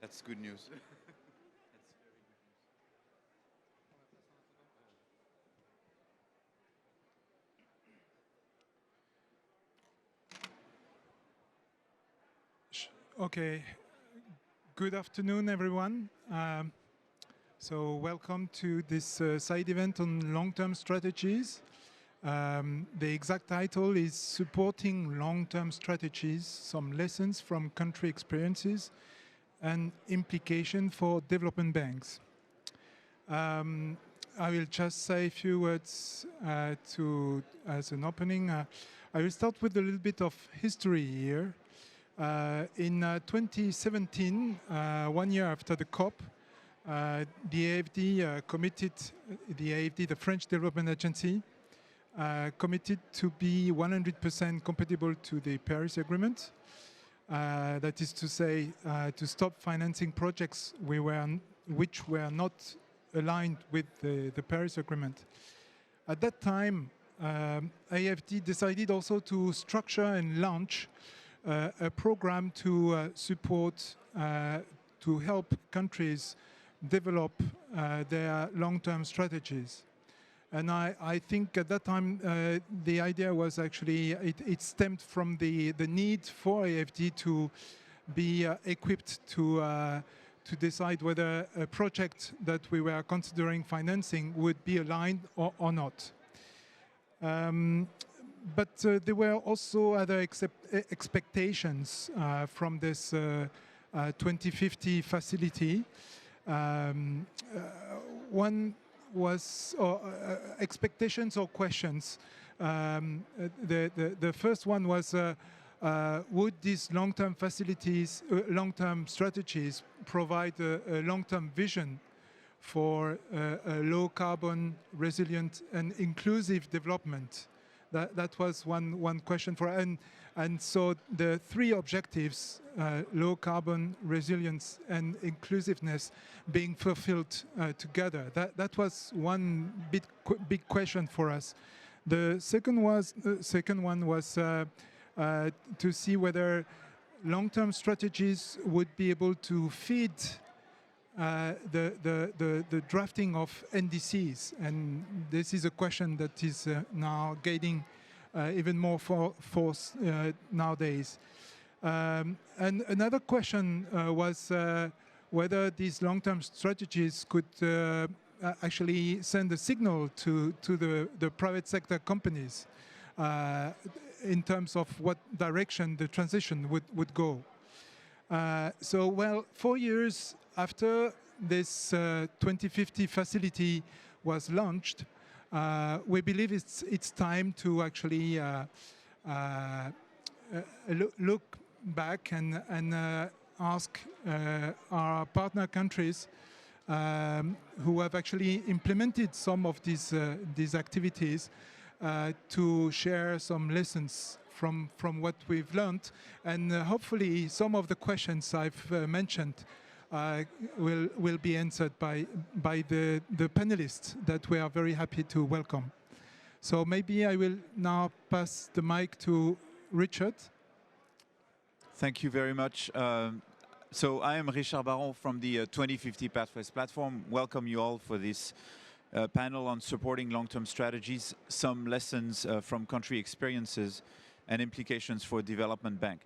That's good news. Okay, good afternoon, everyone. So welcome to this side event on long-term strategies. The exact title is Supporting Long-Term Strategies, Some Lessons from Country Experiences and Implication for Development Banks. I will just say a few words as an opening. I will start with a little bit of history here. In 2017, 1 year after the COP, the AFD committed, the French Development Agency, committed to be 100% compatible to the Paris Agreement. That is to say, to stop financing projects which were not aligned with the Paris Agreement. At that time, AFD decided also to structure and launch a program to support, to help countries develop their long-term strategies. And I think at that time, the idea was actually, it stemmed from the need for AFD to be equipped to decide whether a project that we were considering financing would be aligned or not. But there were also other expectations from this 2050 facility. One was expectations or questions. The first one was, would these long-term facilities, long-term strategies provide a long-term vision for a low-carbon, resilient and inclusive development? That was one question for, and so the three objectives, low carbon, resilience and inclusiveness, being fulfilled together. That was one big question for us. The second one was to see whether long-term strategies would be able to feed the drafting of NDCs, and this is a question that is now gaining even more force nowadays. And another question was whether these long-term strategies could actually send a signal to the private sector companies in terms of what direction the transition would go. So, well, 4 years after this 2050 facility was launched, we believe it's time to actually look back and ask our partner countries who have actually implemented some of these activities to share some lessons from what we've learned, and hopefully some of the questions I've mentioned will be answered by the panelists that we are very happy to welcome. So maybe I will now pass the mic to Richard. Thank you very much. So I am Richard Baron from the 2050 Pathways Platform. Welcome you all for this panel on supporting long-term strategies, some lessons from country experiences and implications for development bank.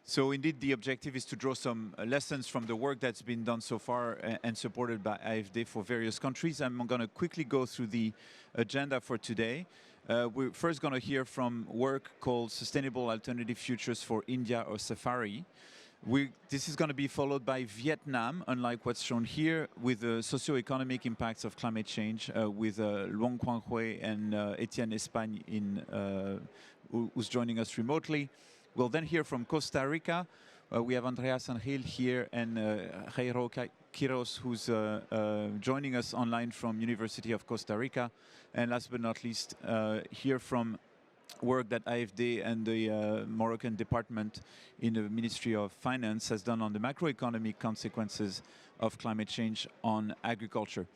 So indeed, the objective is to draw some lessons from the work that's been done so far and supported by AFD for various countries. I'm going to quickly go through the agenda for today. We're first going to hear from work called Sustainable Alternative Futures for India or Safari. This is going to be followed by Vietnam, unlike what's shown here, with the socio-economic impacts of climate change with Luong Quang Huy and Etienne Espagne who's joining us remotely. We'll then hear from Costa Rica. We have Andreas Angel here and Jairo Quiros, who's joining us online from University of Costa Rica. And last but not least, hear from work that AFD and the Moroccan department in the Ministry of Finance has done on the macroeconomic consequences of climate change on agriculture.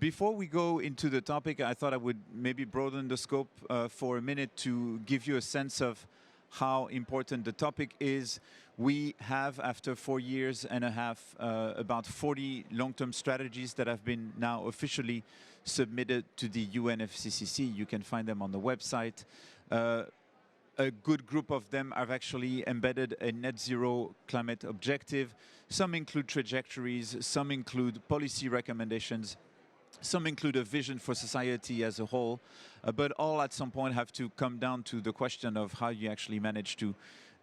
Before we go into the topic, I thought I would maybe broaden the scope for a minute to give you a sense of how important the topic is. We have, after 4 years and a half, about 40 long-term strategies that have been now officially submitted to the UNFCCC. You can find them on the website. A good group of them have actually embedded a net zero climate objective. Some include trajectories, some include policy recommendations, some include a vision for society as a whole, but all at some point have to come down to the question of how you actually manage to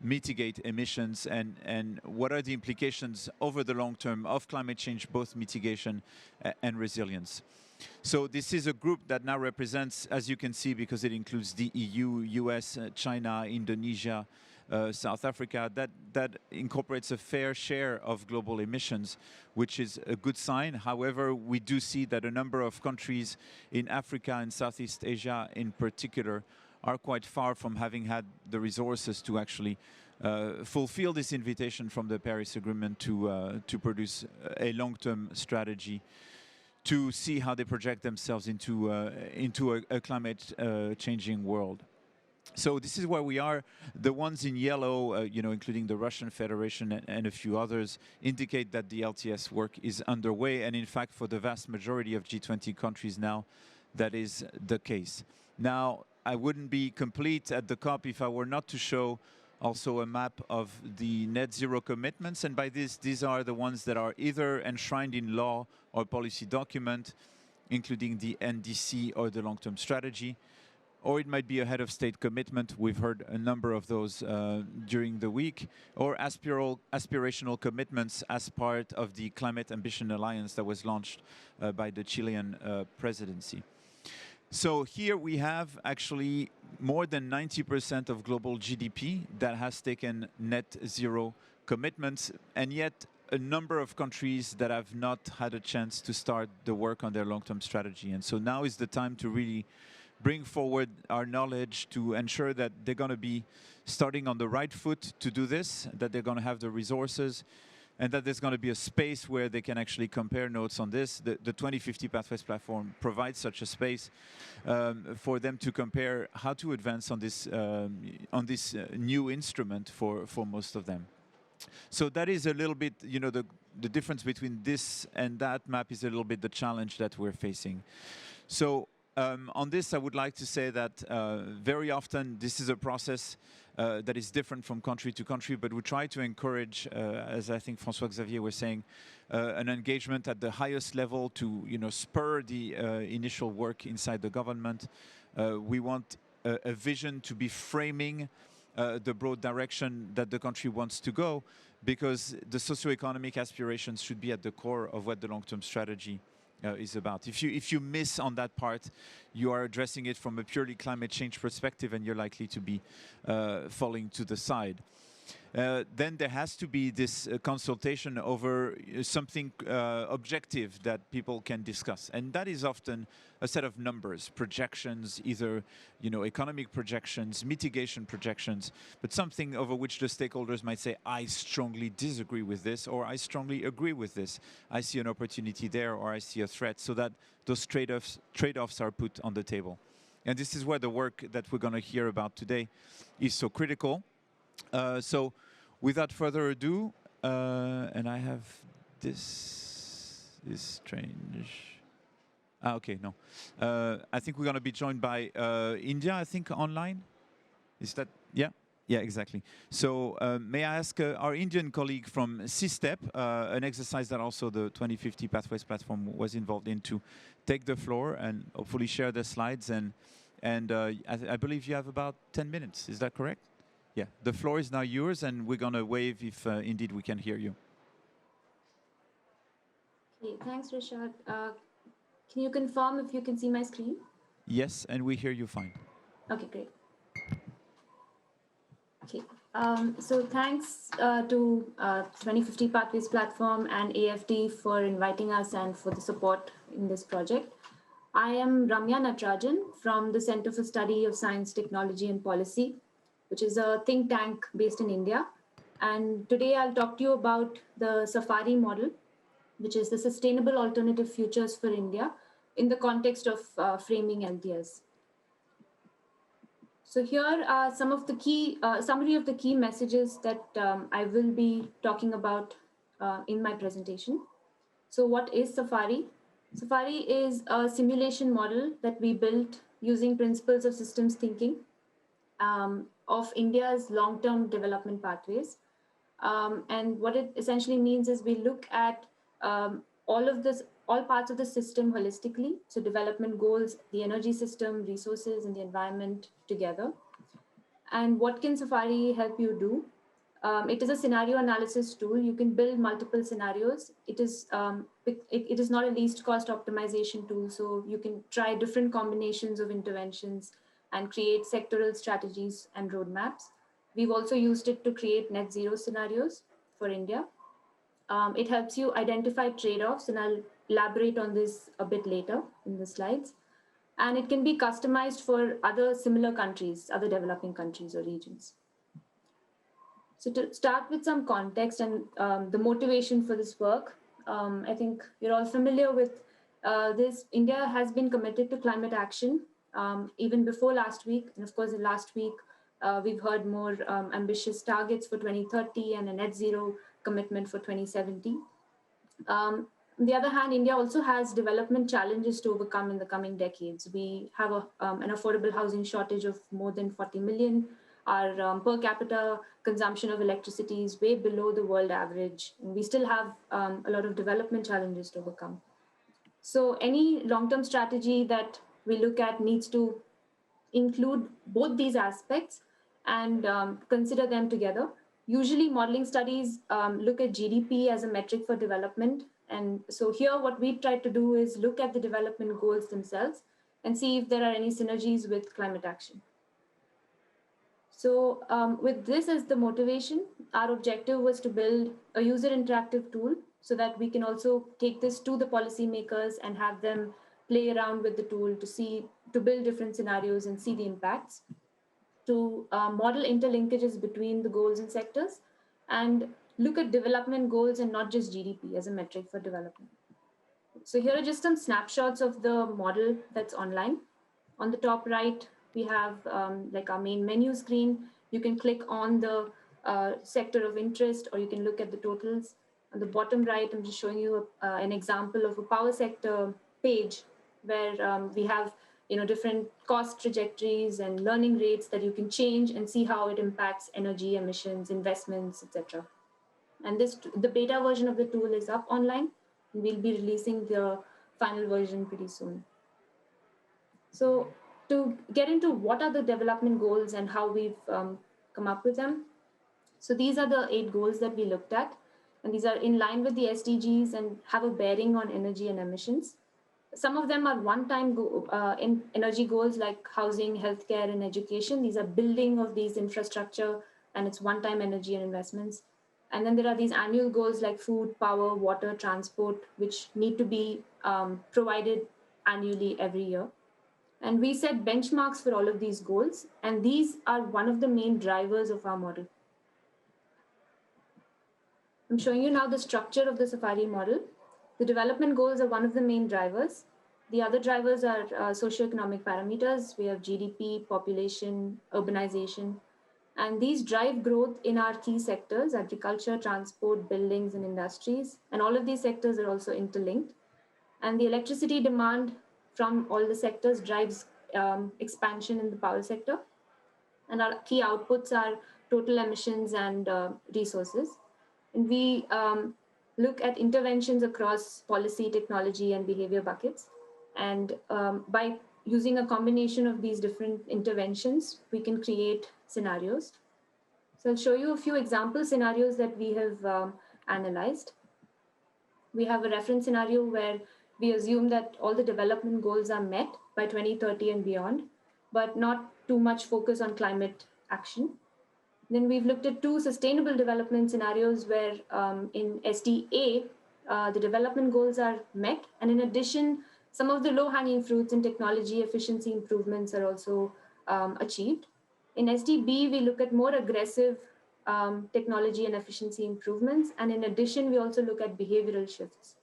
mitigate emissions and what are the implications over the long term of climate change, both mitigation and resilience. So this is a group that now represents, as you can see, because it includes the EU, US, China, Indonesia, South Africa, that incorporates a fair share of global emissions, which is a good sign. However, we do see that a number of countries in Africa and Southeast Asia in particular are quite far from having had the resources to actually fulfill this invitation from the Paris Agreement to produce a long-term strategy to see how they project themselves into a climate changing world. So this is where we are. The ones in yellow, including the Russian Federation and a few others, indicate that the LTS work is underway. And in fact, for the vast majority of G20 countries now, that is the case. Now, I wouldn't be complete at the COP if I were not to show also a map of the net zero commitments. And by this, these are the ones that are either enshrined in law or policy document, including the NDC or the long-term strategy. Or it might be a head of state commitment. We've heard a number of those during the week. Or aspirational commitments as part of the Climate Ambition Alliance that was launched by the Chilean presidency. So here we have actually more than 90% of global GDP that has taken net zero commitments, and yet a number of countries that have not had a chance to start the work on their long-term strategy. And so now is the time to really bring forward our knowledge to ensure that they're going to be starting on the right foot to do this, that they're going to have the resources, and that there's going to be a space where they can actually compare notes on this. The 2050 Pathways platform provides such a space for them to compare how to advance on this new instrument for most of them. So that is a little bit, the difference between this and that map is a little bit the challenge that we're facing. So on this, I would like to say that very often this is a process that is different from country to country, but we try to encourage, as I think François Xavier was saying, an engagement at the highest level to spur the initial work inside the government. We want a vision to be framing the broad direction that the country wants to go, because the socioeconomic aspirations should be at the core of what the long-term strategy is about. If you miss on that part, you are addressing it from a purely climate change perspective, and you're likely to be falling to the side. Then there has to be this consultation over something objective that people can discuss, and that is often a set of numbers, projections, either economic projections, mitigation projections, but something over which the stakeholders might say, I strongly disagree with this, or I strongly agree with this. I see an opportunity there, or I see a threat, so that those trade-offs are put on the table. And this is where the work that we're going to hear about today is so critical. So without further ado, and I have this is strange. Okay, no. I think we're going to be joined by India, I think, online. Is that, yeah? Yeah, exactly. So may I ask our Indian colleague from CSTEP, an exercise that also the 2050 Pathways platform was involved in, to take the floor and hopefully share the slides. And I believe you have about 10 minutes. Is that correct? Yeah, the floor is now yours, and we're going to wave if indeed we can hear you. Okay, thanks, Richard. Can you confirm if you can see my screen? Yes, and we hear you fine. Okay, great. Okay, so thanks to 2050 Pathways platform and AFD for inviting us and for the support in this project. I am Ramya Natarajan from the Center for Study of Science, Technology and Policy, which is a think tank based in India. And today I'll talk to you about the Safari model, which is the Sustainable Alternative Futures for India in the context of framing LTS. So here are some of the key, summary of the key messages that I will be talking about in my presentation. So what is Safari? Safari is a simulation model that we built using principles of systems thinking of India's long-term development pathways. And what it essentially means is we look at all parts of the system holistically. So development goals, the energy system, resources, and the environment together. And what can Safari help you do? It is a scenario analysis tool. You can build multiple scenarios. It is not a least cost optimization tool, so you can try different combinations of interventions and create sectoral strategies and roadmaps. We've also used it to create net zero scenarios for India. It helps you identify trade-offs, and I'll elaborate on this a bit later in the slides. And it can be customized for other similar countries, other developing countries or regions. So to start with some context and the motivation for this work, I think you're all familiar with this. India has been committed to climate action even before last week. And of course, last week, we've heard more ambitious targets for 2030 and a net zero commitment for 2070. On the other hand, India also has development challenges to overcome in the coming decades. We have an affordable housing shortage of more than 40 million. Our per capita consumption of electricity is way below the world average. And we still have a lot of development challenges to overcome. So any long-term strategy that we look at needs to include both these aspects and consider them together. Usually modeling studies look at GDP as a metric for development. And so here what we try to do is look at the development goals themselves and see if there are any synergies with climate action. So with this as the motivation, our objective was to build a user interactive tool so that we can also take this to the policymakers and have them play around with the tool to build different scenarios and see the impacts, to model interlinkages between the goals and sectors, and look at development goals and not just GDP as a metric for development. So here are just some snapshots of the model that's online. On the top right, we have like our main menu screen. You can click on the sector of interest, or you can look at the totals. On the bottom right, I'm just showing you an example of a power sector page where we have different cost trajectories and learning rates that you can change and see how it impacts energy emissions, investments, etc. And the beta version of the tool is up online, and we'll be releasing the final version pretty soon. So to get into what are the development goals and how we've come up with them. So these are the 8 goals that we looked at, and these are in line with the SDGs and have a bearing on energy and emissions. Some of them are one-time energy goals like housing, healthcare, and education. These are building of these infrastructure, and it's one-time energy and investments. And then there are these annual goals like food, power, water, transport, which need to be provided annually every year. And we set benchmarks for all of these goals, and these are one of the main drivers of our model. I'm showing you now the structure of the Safari model. The development goals are one of the main drivers. The other drivers are socioeconomic parameters. We have GDP, population, urbanization, and these drive growth in our key sectors: agriculture, transport, buildings, and industries. And all of these sectors are also interlinked. And the electricity demand from all the sectors drives expansion in the power sector. And our key outputs are total emissions and resources. And we look at interventions across policy, technology, and behavior buckets. And by using a combination of these different interventions, we can create scenarios. So I'll show you a few example scenarios that we have analyzed. We have a reference scenario where we assume that all the development goals are met by 2030 and beyond, but not too much focus on climate action. Then we've looked at 2 sustainable development scenarios where in SDA, the development goals are met. And in addition, some of the low-hanging fruits in technology efficiency improvements are also achieved. In SDB, we look at more aggressive technology and efficiency improvements. And in addition, we also look at behavioral shifts.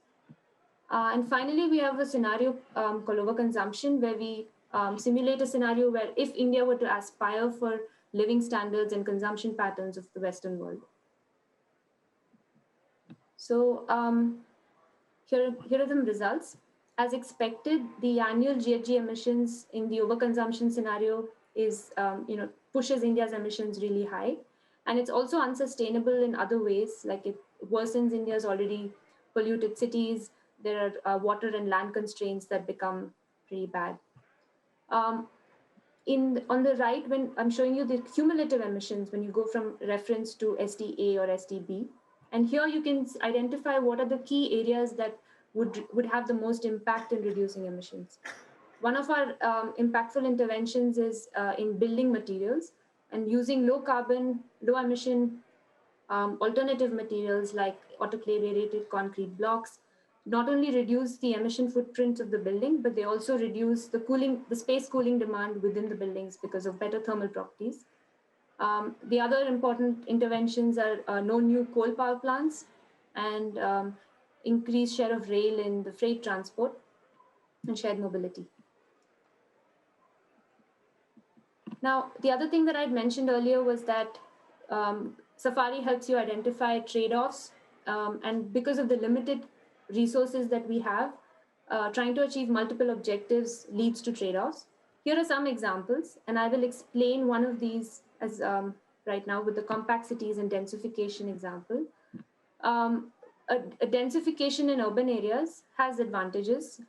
And finally, we have a scenario called overconsumption, where we simulate a scenario where if India were to aspire for living standards and consumption patterns of the Western world. So here are the results. As expected, the annual GHG emissions in the overconsumption scenario is, pushes India's emissions really high. And it's also unsustainable in other ways, like it worsens India's already polluted cities. There are water and land constraints that become pretty bad. On the right, when I'm showing you the cumulative emissions, when you go from reference to SDA or SDB, and here you can identify what are the key areas that would have the most impact in reducing emissions. One of our impactful interventions is in building materials and using low carbon, low emission alternative materials like autoclave aerated concrete blocks not only reduce the emission footprint of the building, but they also reduce the space cooling demand within the buildings because of better thermal properties. The other important interventions are no new coal power plants and increased share of rail in the freight transport and shared mobility. Now, the other thing that I'd mentioned earlier was that Safari helps you identify trade-offs, and because of the limited resources that we have, trying to achieve multiple objectives leads to trade-offs. Here are some examples, and I will explain one of these as right now with the compact cities and densification example. A densification in urban areas has advantages.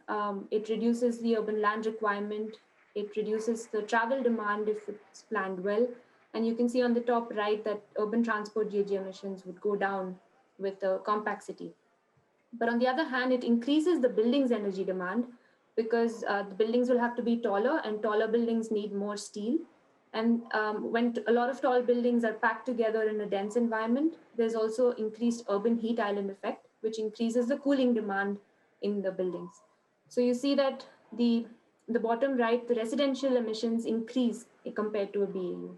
It reduces the urban land requirement. It reduces the travel demand if it's planned well. And you can see on the top right that urban transport GHG emissions would go down with the compact city. But on the other hand, it increases the building's energy demand because the buildings will have to be taller, and taller buildings need more steel. And when a lot of tall buildings are packed together in a dense environment, there's also increased urban heat island effect, which increases the cooling demand in the buildings. So you see that the bottom right, the residential emissions increase compared to a BAU.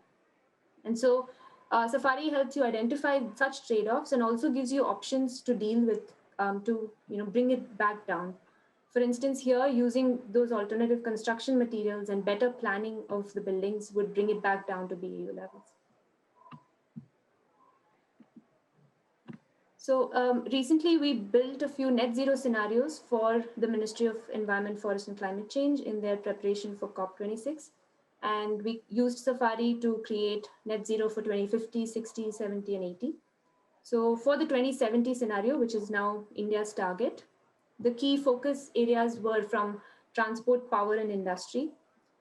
And so Safari helps you identify such trade-offs and also gives you options to deal with, to bring it back down. For instance, here, using those alternative construction materials and better planning of the buildings would bring it back down to BAU levels. So recently, we built a few net zero scenarios for the Ministry of Environment, Forest and Climate Change in their preparation for COP26. And we used Safari to create net zero for 2050, 60, 70, and 80. So for the 2070 scenario, which is now India's target, the key focus areas were from transport, power, and industry.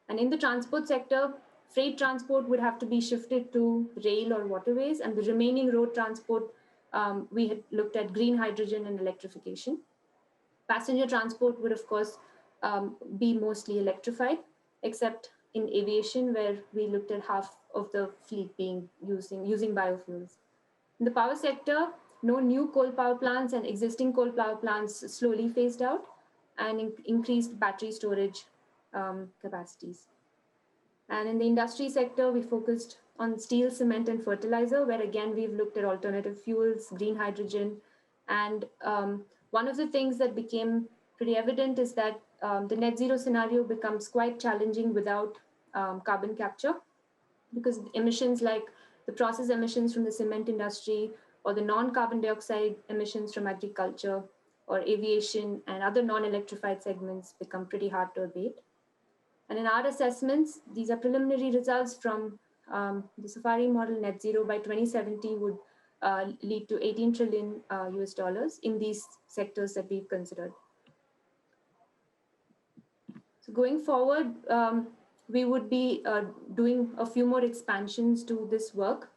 And in the transport sector, freight transport would have to be shifted to rail or waterways, and the remaining road transport, we had looked at green hydrogen and electrification. Passenger transport would, of course, be mostly electrified, except in aviation, where we looked at half of the fleet being using biofuels. In the power sector, no new coal power plants, and existing coal power plants slowly phased out, and increased battery storage capacities. And in the industry sector, we focused on steel, cement, and fertilizer, where again, we've looked at alternative fuels, green hydrogen. And one of the things that became pretty evident is that the net zero scenario becomes quite challenging without carbon capture, because emissions like the process emissions from the cement industry or the non-carbon dioxide emissions from agriculture or aviation and other non-electrified segments become pretty hard to abate. And in our assessments, these are preliminary results from the Safari model. Net zero by 2070 would lead to 18 trillion US dollars in these sectors that we've considered. So going forward, we would be doing a few more expansions to this work.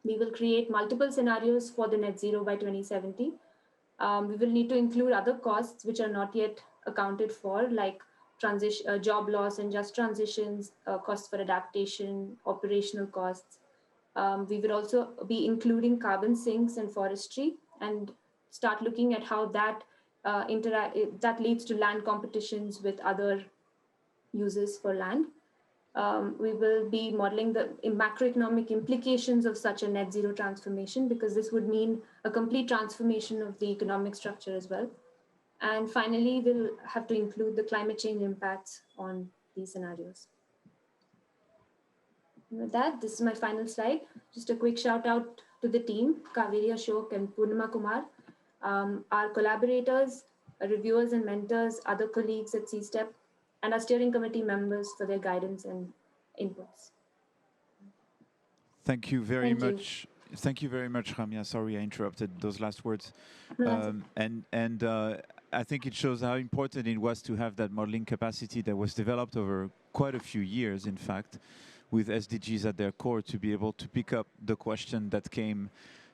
We will create multiple scenarios for the net zero by 2070. We will need to include other costs which are not yet accounted for, like job loss and just transitions, costs for adaptation, operational costs. We will also be including carbon sinks and forestry, and start looking at how that that leads to land competitions with other uses for land. We will be modeling the macroeconomic implications of such a net zero transformation, because this would mean a complete transformation of the economic structure as well. And finally, we'll have to include the climate change impacts on these scenarios. And with that, this is my final slide. Just a quick shout out to the team, Kaveri Ashok and Purnima Kumar, our collaborators, reviewers and mentors, other colleagues at CSTEP, and our steering committee members for their guidance and inputs. Thank you very much. Thank you very much, Ramya. Sorry I interrupted those last words. I think it shows how important it was to have that modeling capacity that was developed over quite a few years, in fact, with SDGs at their core, to be able to pick up the question that came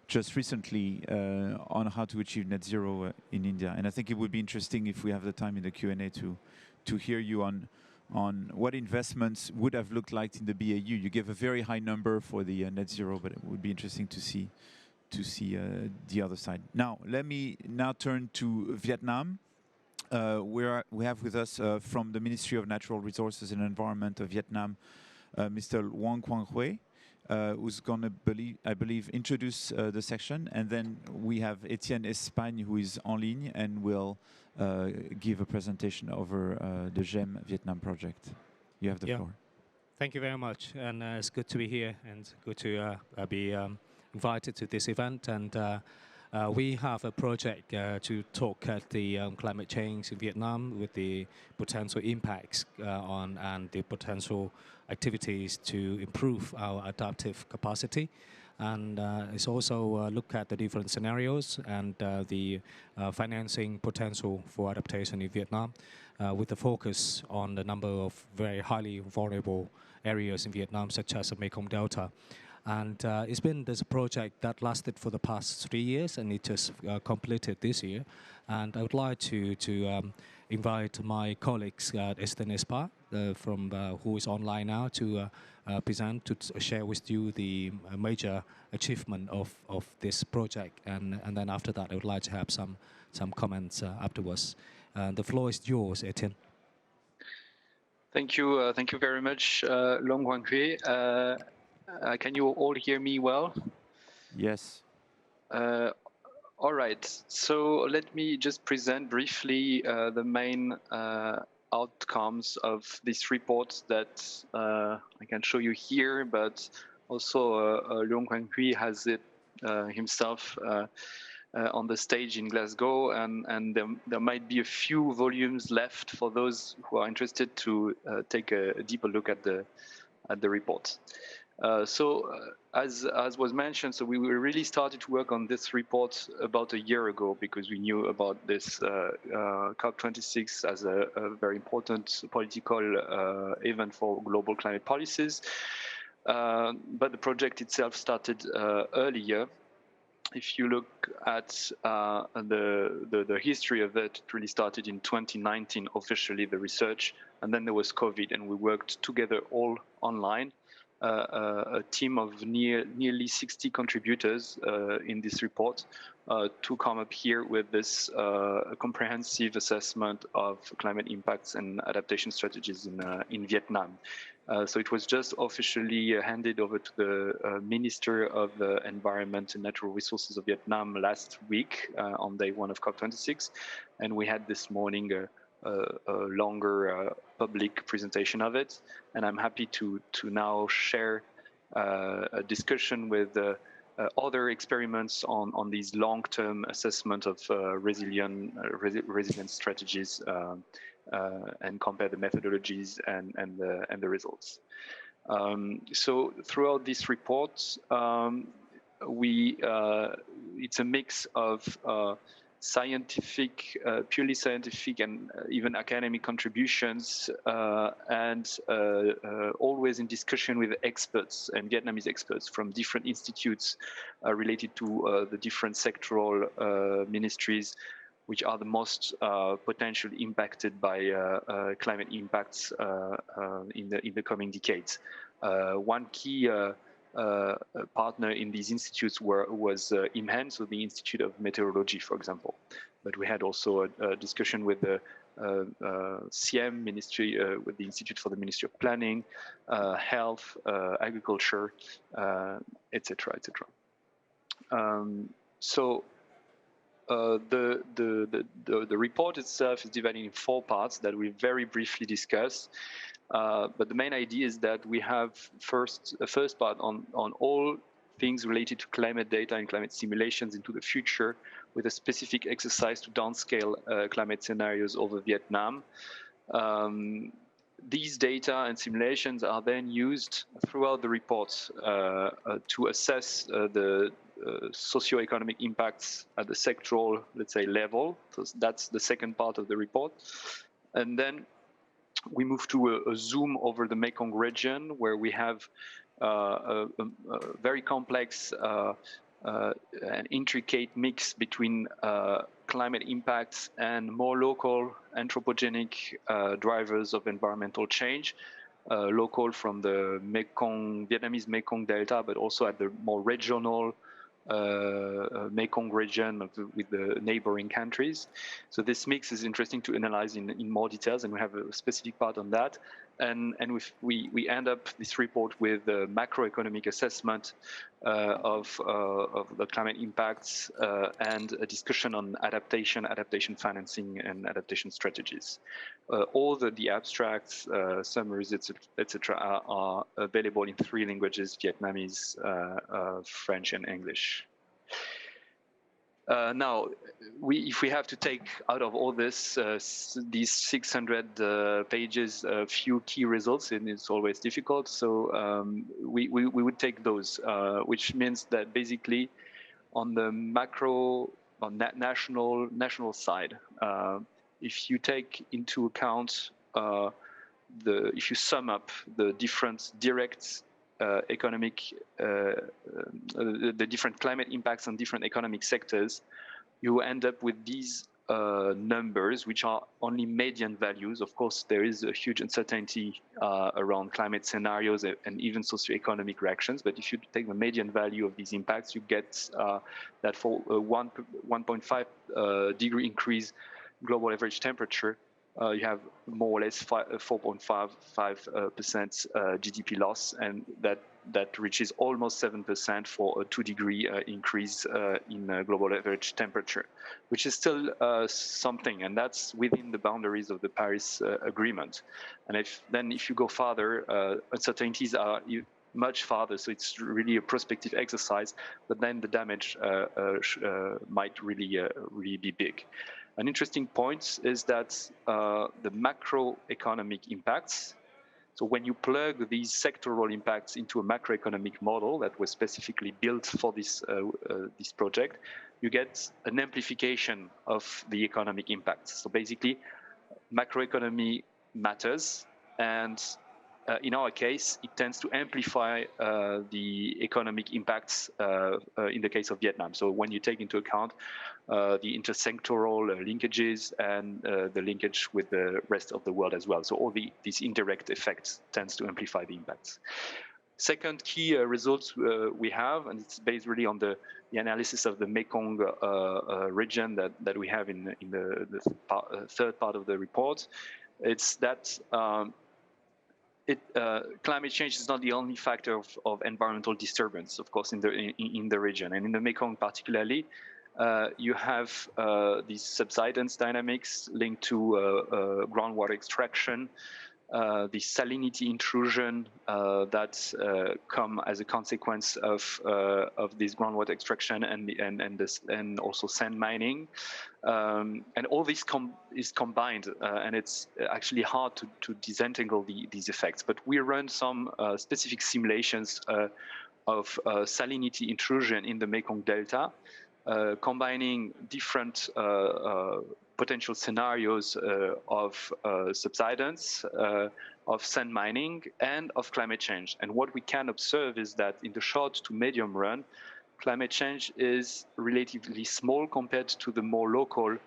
just recently on how to achieve net zero in India. And I think it would be interesting if we have the time in the Q&A to hear you on what investments would have looked like in the BAU. You gave a very high number for the net zero, but it would be interesting to see the other side. Now, let me now turn to Vietnam. We have with us from the Ministry of Natural Resources and Environment of Vietnam, Mr. Nguyen Quang Huy, who's going to, I believe, introduce the section. And then we have Etienne Espagne, who is en ligne and will give a presentation over the GEM Vietnam project. You have the floor. Thank you very much. And it's good to be here and good to be invited to this event. And we have a project to talk at the climate change in Vietnam with the potential impacts on and the potential activities to improve our adaptive capacity. And it's also look at the different scenarios and the financing potential for adaptation in Vietnam with the focus on the number of very highly vulnerable areas in Vietnam, such as the Mekong Delta. And there's a project that lasted for the past 3 years, and it just completed this year. And I would like to invite my colleagues, Etienne Espagne, who is online now, to present, to share with you the major achievement of this project. And then after that, I would like to have some comments afterwards. The floor is yours, Etienne. Thank you very much, Nguyen Quang Huy. Can you all hear me well? Yes. All right. So let me just present briefly the main outcomes of this report that I can show you here, but also Nguyen Quang Huy has it himself on the stage in Glasgow, and there might be a few volumes left for those who are interested to take a deeper look at the report. As was mentioned, so we really started to work on this report about a year ago because we knew about this COP26 as a very important political event for global climate policies. But the project itself started earlier. If you look at the history of it, it really started in 2019, officially, the research, and then there was COVID, and we worked together all online. A team of nearly 60 contributors in this report to come up here with this comprehensive assessment of climate impacts and adaptation strategies in Vietnam. So it was just officially handed over to the Minister of Environment and Natural Resources of Vietnam last week on day 1 of COP26, and we had this morning a longer public presentation of it, and I'm happy to now share a discussion with other experiments on these long-term assessment of resilient strategies and compare the methodologies and the results. So throughout this report, it's a mix of scientific, purely scientific and even academic contributions, and always in discussion with experts and Vietnamese experts from different institutes related to the different sectoral ministries, which are the most potentially impacted by climate impacts in the coming decades. One key partner in these institutes was IMHEN, so the Institute of Meteorology, for example. But we had also a discussion with the CM Ministry, with the Institute for the Ministry of Planning, Health, Agriculture, etc., etc. So the report itself is divided in 4 parts that we very briefly discuss. But the main idea is that we have a first part on all things related to climate data and climate simulations into the future, with a specific exercise to downscale climate scenarios over Vietnam. These data and simulations are then used throughout the report to assess the socioeconomic impacts at the sectoral, let's say, level. So that's the second part of the report. And then we move to a zoom over the Mekong region, where we have a very complex and intricate mix between climate impacts and more local anthropogenic drivers of environmental change, local from the Vietnamese Mekong Delta, but also at the more regional Mekong region with the neighboring countries. So this mix is interesting to analyze in more details, and we have a specific part on that. And we end up this report with a macroeconomic assessment of the climate impacts and a discussion on adaptation financing, and adaptation strategies. All the abstracts, summaries, etc., are available in 3 languages: Vietnamese, French, and English. Now, if we have to take out of all this, these 600 pages, a few key results, and it's always difficult, so we would take those, which means that basically on the national side, if you take into account if you sum up the different direct the different climate impacts on different economic sectors, you end up with these numbers, which are only median values. Of course, there is a huge uncertainty around climate scenarios and even socioeconomic reactions. But if you take the median value of these impacts, you get that for a 1.5 degree increase global average temperature, you have more or less 4.55% GDP loss, and that reaches almost 7% for a 2-degree increase in global average temperature, which is still something, and that's within the boundaries of the Paris Agreement. And if you go farther, uncertainties are much farther, so it's really a prospective exercise, but then the damage might really be big. An interesting point is that the macroeconomic impacts, so when you plug these sectoral impacts into a macroeconomic model that was specifically built for this project, you get an amplification of the economic impacts. So basically, macroeconomy matters, and in our case, it tends to amplify the economic impacts in the case of Vietnam. So when you take into account the intersectoral linkages and the linkage with the rest of the world as well. So all these indirect effects tends to amplify the impacts. Second key results we have, and it's based really on the analysis of the Mekong region that we have in the third part of the report. It's that climate change is not the only factor of environmental disturbance, of course, in the region, and in the Mekong particularly. You have these subsidence dynamics linked to groundwater extraction, the salinity intrusion that come as a consequence of this groundwater extraction and also sand mining, and all this is combined, and it's actually hard to disentangle these effects. But we run some specific simulations of salinity intrusion in the Mekong Delta, combining different potential scenarios of subsidence, of sand mining, and of climate change. And what we can observe is that in the short to medium run, climate change is relatively small compared to the more local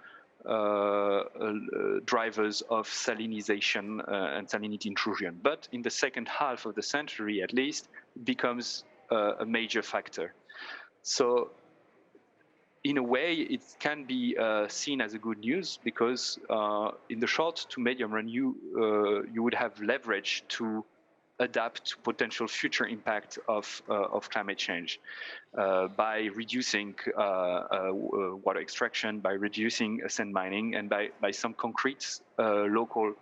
drivers of salinization and salinity intrusion. But in the second half of the century, at least, it becomes a major factor. So in a way, it can be seen as a good news, because in the short to medium run, you would have leverage to adapt to potential future impact of climate change by reducing water extraction, by reducing sand mining, and by some concrete local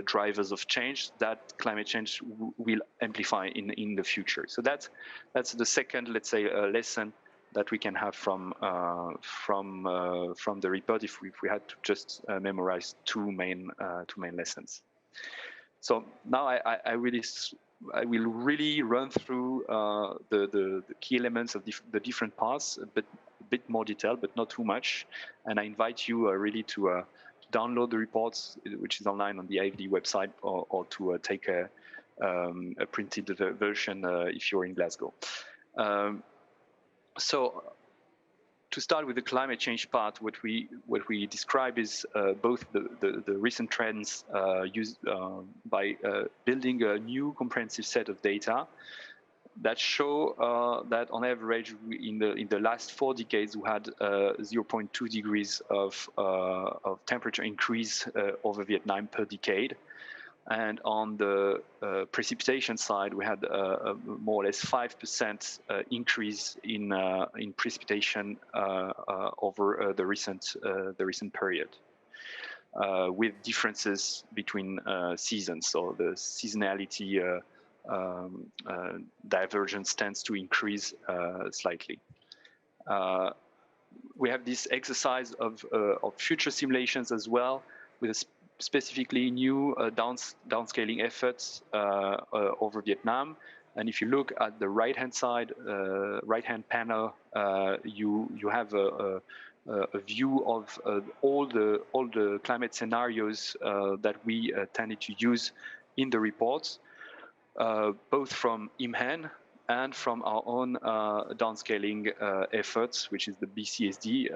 drivers of change that climate change will amplify in the future. So that's the second, let's say, lesson that we can have from the report if we had to just memorize two main lessons. So now I will really run through the key elements of the different parts, a bit more detailed, but not too much. And I invite you really to download the reports, which is online on the IDDRI website, or to take a printed version if you're in Glasgow. So to start with the climate change part, what we describe is both the recent trends used by building a new comprehensive set of data that show that on average in the last 4 decades we had 0.2 degrees of temperature increase over Vietnam per decade. And on the precipitation side, we had a more or less 5% increase in precipitation over the recent period, with differences between seasons. So the seasonality divergence tends to increase slightly. We have this exercise of future simulations as well, with specifically new downscaling efforts over Vietnam. And if you look at the right-hand side, right-hand panel, you have a view of all the climate scenarios that we tended to use in the reports, both from IMHAN and from our own downscaling efforts, which is the BCSD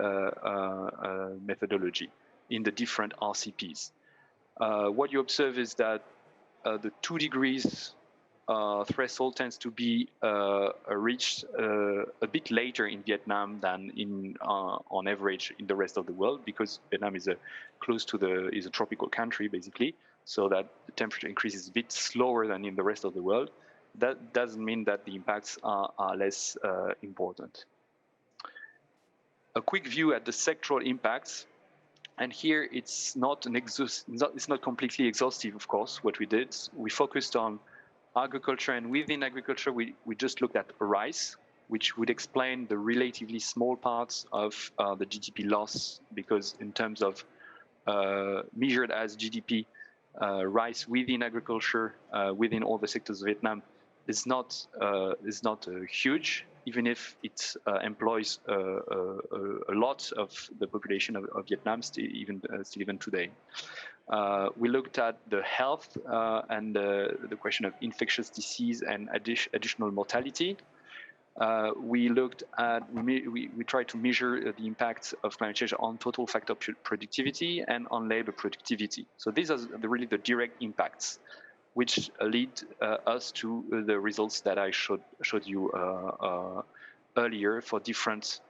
methodology in the different RCPs. What you observe is that the 2 degrees threshold tends to be reached a bit later in Vietnam than on average in the rest of the world, because Vietnam is a tropical country basically, so that the temperature increase is a bit slower than in the rest of the world. That doesn't mean that the impacts are less important. A quick view at the sectoral impacts. And here it's not completely exhaustive, of course, what we did. We focused on agriculture, and within agriculture, we just looked at rice, which would explain the relatively small parts of the GDP loss, because in terms of measured as GDP, rice within agriculture, within all the sectors of Vietnam, is not huge, even if it employs a lot of the population of Vietnam, still even today. We looked at the health and the question of infectious disease and additional mortality. We tried to measure the impact of climate change on total factor productivity and on labor productivity. So these are really the direct impacts, which lead us to the results that I showed you earlier for different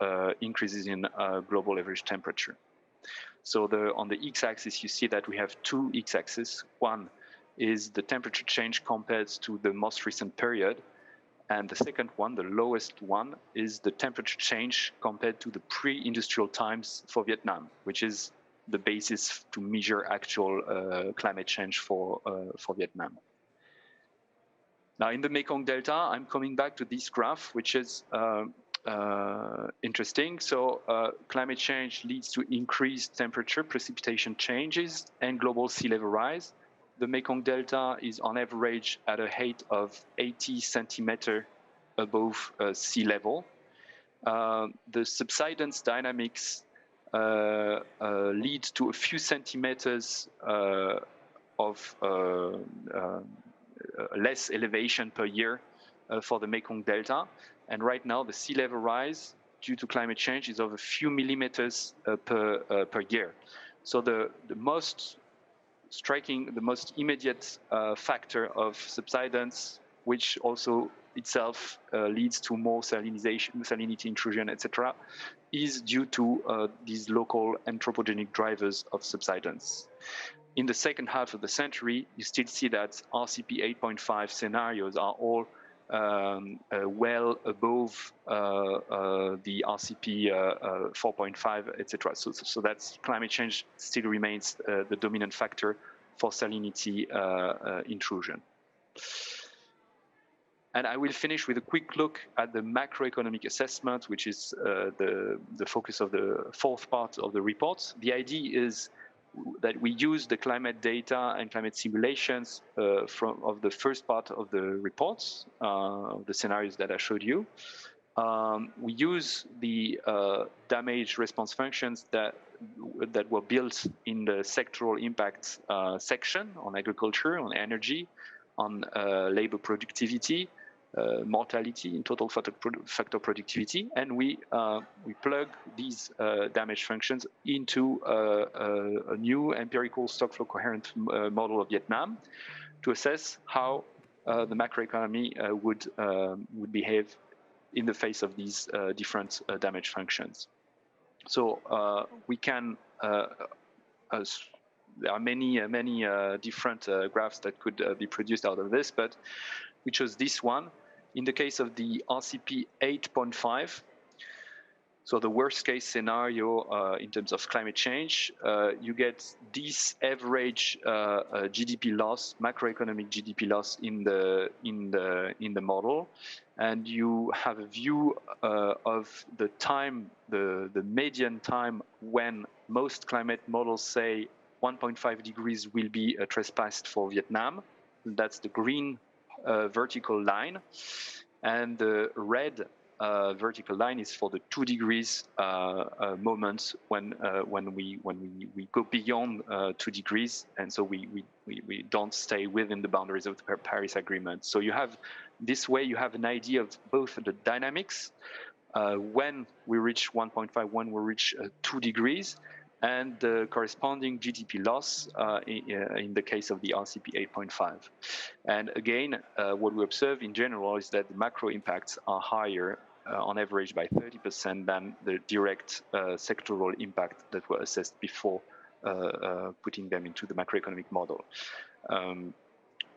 increases in global average temperature. So on the x-axis, you see that we have two x-axes. One is the temperature change compared to the most recent period. And the second one, the lowest one, is the temperature change compared to the pre-industrial times for Vietnam, which is the basis to measure actual climate change for Vietnam. Now, in the Mekong Delta, I'm coming back to this graph, which is interesting. So climate change leads to increased temperature, precipitation changes, and global sea level rise. The Mekong Delta is on average at a height of 80 centimeters above sea level. The subsidence dynamics lead to a few centimeters of less elevation per year for the Mekong Delta. And right now, the sea level rise due to climate change is of a few millimeters per year. So the most striking, the most immediate factor of subsidence, which also itself leads to more salinization, salinity intrusion, etc., is due to these local anthropogenic drivers of subsidence. in the second half of the century, you still see that RCP 8.5 scenarios are all well above the RCP 4.5, etc. So that's climate change still remains the dominant factor for salinity intrusion. And I will finish with a quick look at the macroeconomic assessment, which is the focus of the fourth part of the report. The idea is that we use the climate data and climate simulations of the first part of the reports, the scenarios that I showed you. We use the damage response functions that were built in the sectoral impacts section on agriculture, on energy, on labor productivity, mortality in total factor productivity, and we plug these damage functions into a new empirical stock flow coherent model of Vietnam to assess how the macroeconomy would behave in the face of these different damage functions. So we can there are many different graphs that could be produced out of this, but we chose this one. In the case of the RCP 8.5, so the worst case scenario in terms of climate change, you get this average GDP loss, macroeconomic GDP loss in the model, and you have a view of the time, the median time when most climate models say 1.5 degrees will be trespassed for Vietnam. That's the green vertical line, and the red vertical line is for the 2 degrees moments when we go beyond 2 degrees, and so we don't stay within the boundaries of the Paris Agreement. So you have this way you have an idea of both the dynamics when we reach 1.5, when we reach 2 degrees, and the corresponding GDP loss in the case of the RCP 8.5. And again, what we observe in general is that the macro impacts are higher on average by 30% than the direct sectoral impact that were assessed before putting them into the macroeconomic model.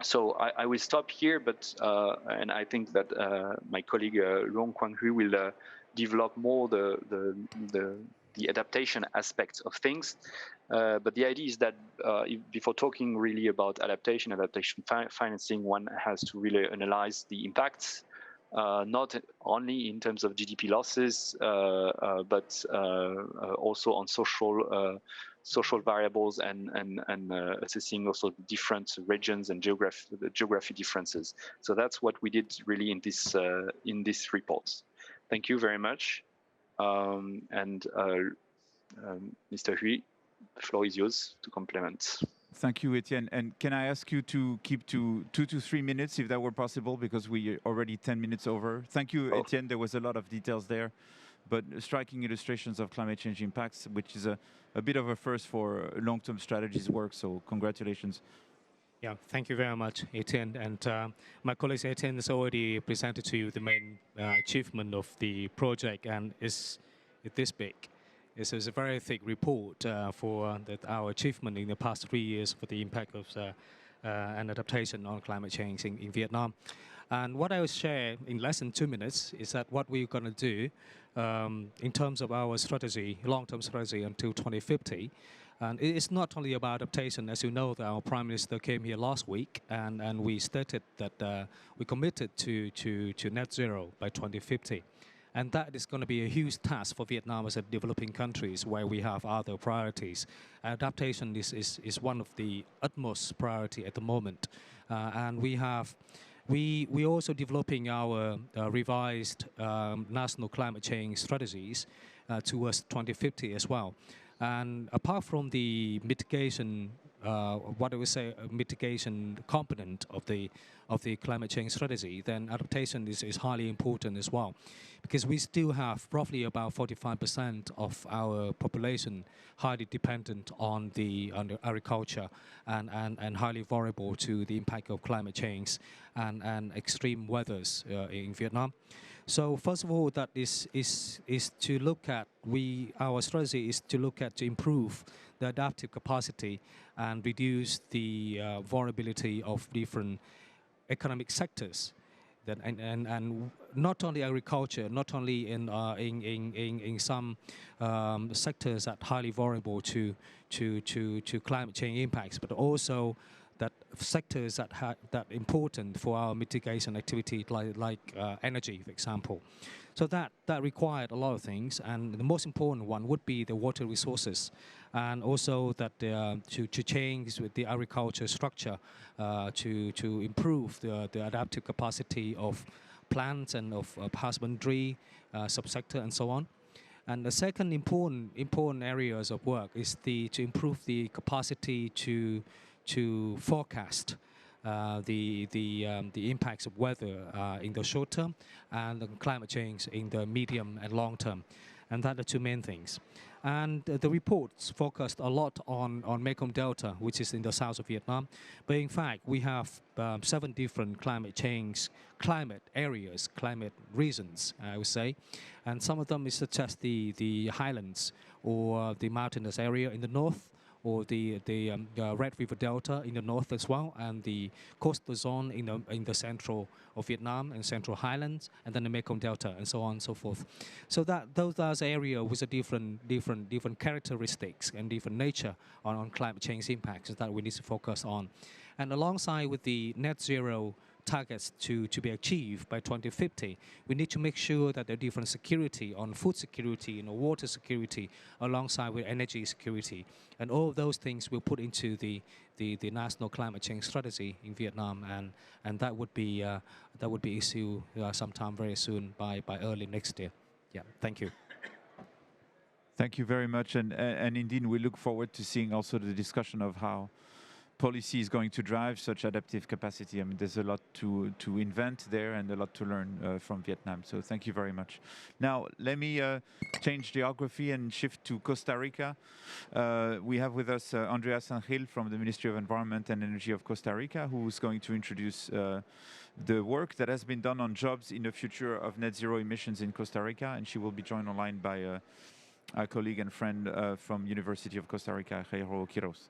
So I will stop here, but and I think that my colleague Luong Quang Hu will develop more the adaptation aspects of things. But the idea is that before talking really about adaptation financing, one has to really analyze the impacts, not only in terms of GDP losses, but also on social variables and assessing also the different regions and geography differences. So that's what we did really in this report. Thank you very much. Mr. Hui, the floor is yours to complement. Thank you, Etienne. And can I ask you to keep to 2 to 3 minutes, if that were possible, because we are already 10 minutes over. Thank you, Etienne. There was a lot of details there, but striking illustrations of climate change impacts, which is a bit of a first for long-term strategies work. So congratulations. Yeah, thank you very much, Etienne. And my colleague Etienne has already presented to you the main achievement of the project, and it's this big. This is a very thick report for our achievement in the past 3 years for the impact of and adaptation on climate change in Vietnam. And what I will share in less than 2 minutes is that what we're going to do in terms of our strategy, long-term strategy until 2050. And it's not only about adaptation. As you know, our Prime Minister came here last week, and we stated that we committed to net zero by 2050. And that is going to be a huge task for Vietnam as a developing countries where we have other priorities. Adaptation is one of the utmost priority at the moment. And we also developing our revised national climate change strategies towards 2050 as well. And apart from the mitigation, what I would say, a mitigation component of the climate change strategy, then adaptation is highly important as well, because we still have roughly about 45% of our population highly dependent on the agriculture and highly vulnerable to the impact of climate change and extreme weathers in Vietnam. So first of all, that is to look at our strategy is to look at to improve the adaptive capacity and reduce the vulnerability of different economic sectors. That, and not only agriculture, not only in some sectors that are highly vulnerable to climate change impacts, but also that sectors that important for our mitigation activity, like energy, for example. So that required a lot of things, and the most important one would be the water resources, and also that to change with the agriculture structure to improve the adaptive capacity of plants and of husbandry subsector and so on. And the second important areas of work is to improve the capacity to forecast the impacts of weather in the short term and the climate change in the medium and long term. And that are two main things. And the reports focused a lot on Mekong Delta, which is in the south of Vietnam. But in fact, we have 7 different climate areas, climate regions, I would say. And some of them is such as the highlands or the mountainous area in the north, or the Red River Delta in the north as well, and the coastal zone in the central of Vietnam and central highlands, and then the Mekong Delta, and so on and so forth. So those are areas with a different characteristics and different nature on climate change impacts that we need to focus on. And alongside with the net zero targets to be achieved by 2050, we need to make sure that there are different security on food security and water security alongside with energy security. And all of those things will put into the national climate change strategy in Vietnam, and that would be issued sometime very soon by early next year. Yeah, thank you. Thank you very much, and indeed we look forward to seeing also the discussion of how policy is going to drive such adaptive capacity. I mean, there's a lot to invent there and a lot to learn from Vietnam. So thank you very much. Now, let me change geography and shift to Costa Rica. We have with us Andreas Angel from the Ministry of Environment and Energy of Costa Rica, who's going to introduce the work that has been done on jobs in the future of net zero emissions in Costa Rica. And she will be joined online by our colleague and friend from University of Costa Rica, Jairo Quiroz.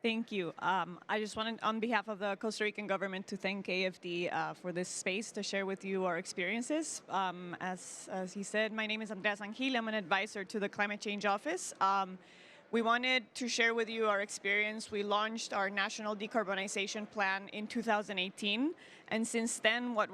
Thank you. I just wanted, on behalf of the Costa Rican government, to thank AFD for this space to share with you our experiences. As he said, my name is Andreas Angel. I'm an advisor to the Climate Change Office. We wanted to share with you our experience. We launched our National Decarbonization Plan in 2018. And since then, what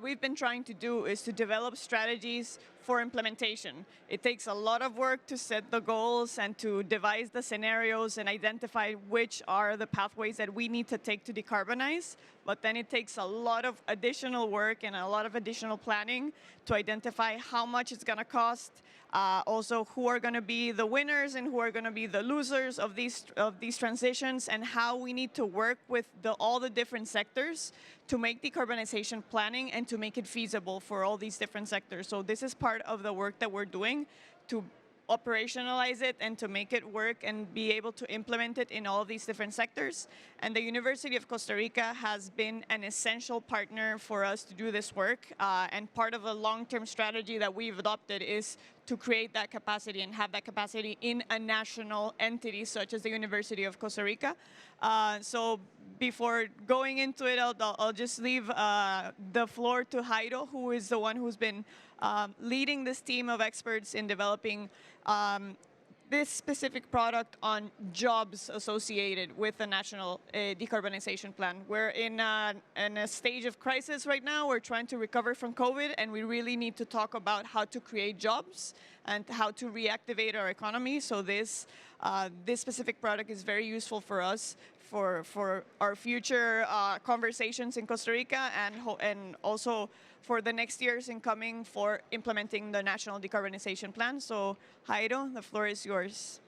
we've been trying to do is to develop strategies for implementation. It takes a lot of work to set the goals and to devise the scenarios and identify which are the pathways that we need to take to decarbonize. But then it takes a lot of additional work and a lot of additional planning to identify how much it's going to cost, also who are going to be the winners and who are going to be the losers of these transitions, and how we need to work with all the different sectors to make decarbonization planning and to make it feasible for all these different sectors. So this is part of the work that we're doing to operationalize it and to make it work and be able to implement it in all of these different sectors. And the University of Costa Rica has been an essential partner for us to do this work. And part of a long-term strategy that we've adopted is to create that capacity and have that capacity in a national entity such as the University of Costa Rica. So before going into it, I'll just leave the floor to Jairo, who is the one who's been leading this team of experts in developing this specific product on jobs associated with the national decarbonization plan. We're in a stage of crisis right now. We're trying to recover from COVID, and we really need to talk about how to create jobs and how to reactivate our economy. So this specific product is very useful for us for our future conversations in Costa Rica, and also for the next years incoming for implementing the National Decarbonization Plan. So, Jairo, the floor is yours.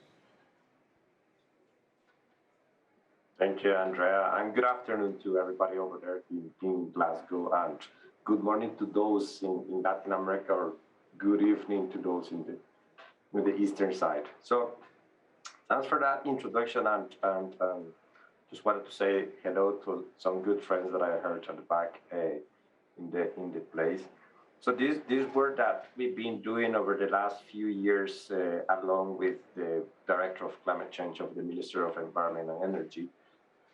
Thank you, Andrea, and good afternoon to everybody over there in Glasgow, and good morning to those in Latin America, or good evening to those in the eastern side. So, thanks for that introduction, and just wanted to say hello to some good friends that I heard at the back in the place. So this work that we've been doing over the last few years, along with the Director of Climate Change of the Ministry of Environment and Energy,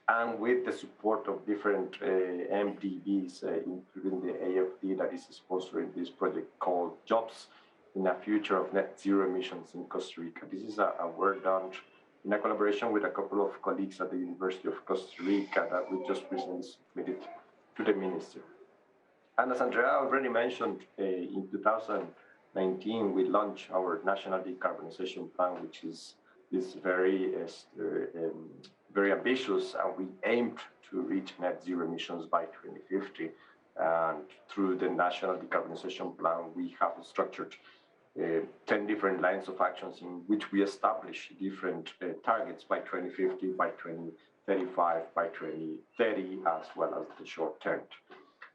and with the support of different MDBs, including the AFD that is sponsoring this project called Jobs in a Future of Net Zero Emissions in Costa Rica. This is a work done in a collaboration with a couple of colleagues at the University of Costa Rica that we just recently submitted to the Ministry. And as Andrea already mentioned, in 2019, we launched our National Decarbonization Plan, which is very ambitious, and we aimed to reach net zero emissions by 2050. And through the National Decarbonization Plan, we have structured 10 different lines of actions in which we establish different targets by 2050, by 2035, by 2030, as well as the short term.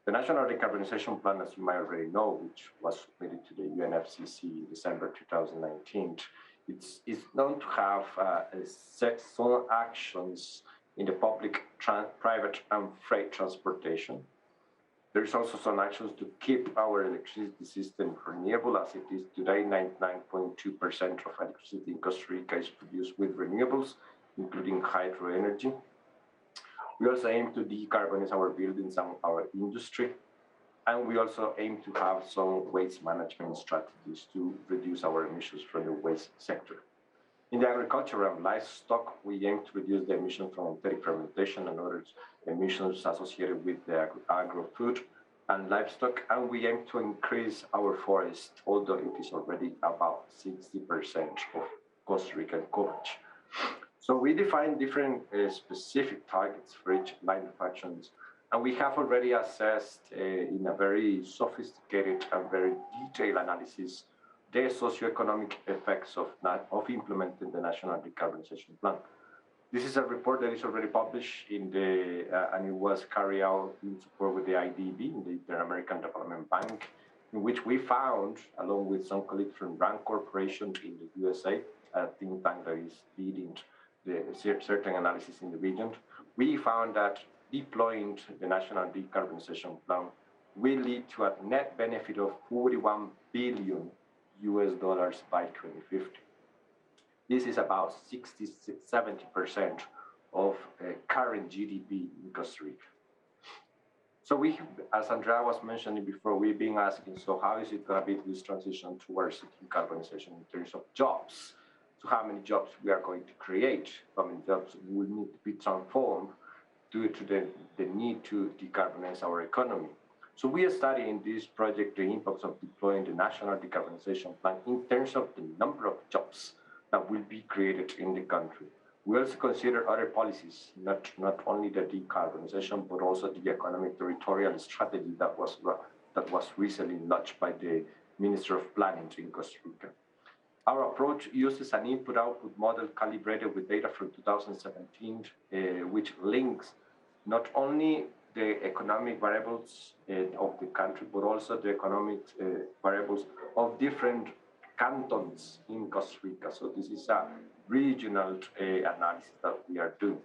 The National Decarbonization Plan, as you might already know, which was submitted to the UNFCCC in December 2019, it's known to have some actions in the public, private, and freight transportation. There's also some actions to keep our electricity system renewable, as it is today. 99.2% of electricity in Costa Rica is produced with renewables, including hydro energy. We also aim to decarbonize our buildings and our industry. And we also aim to have some waste management strategies to reduce our emissions from the waste sector. In the agriculture and livestock, we aim to reduce the emissions from enteric fermentation and other emissions associated with the agro-food and livestock. And we aim to increase our forest, although it is already about 60% of Costa Rican coverage. So we define different specific targets for each line of actions, and we have already assessed in a very sophisticated and very detailed analysis the socioeconomic effects of implementing the National Decarbonization Plan. This is a report that is already published and it was carried out in support with the IDDRI, the Inter-American Development Bank, in which we found, along with some colleagues from Rand Corporation in the USA, a think tank that is leading the certain analysis in the region, we found that deploying the National Decarbonization Plan will lead to a net benefit of $41 billion by 2050. This is about 60-70% of current GDP in Costa Rica. So we, as Andrea was mentioning before, we've been asking, so how is it going to be this transition towards decarbonization in terms of jobs? So how many jobs we are going to create, how many jobs will need to be transformed due to the need to decarbonize our economy. So we are studying this project, the impacts of deploying the National Decarbonization Plan in terms of the number of jobs that will be created in the country. We also consider other policies, not only the decarbonization, but also the economic territorial strategy that was recently launched by the Minister of Planning in Costa Rica. Our approach uses an input-output model calibrated with data from 2017, which links not only the economic variables of the country, but also the economic variables of different cantons in Costa Rica. So this is a regional analysis that we are doing.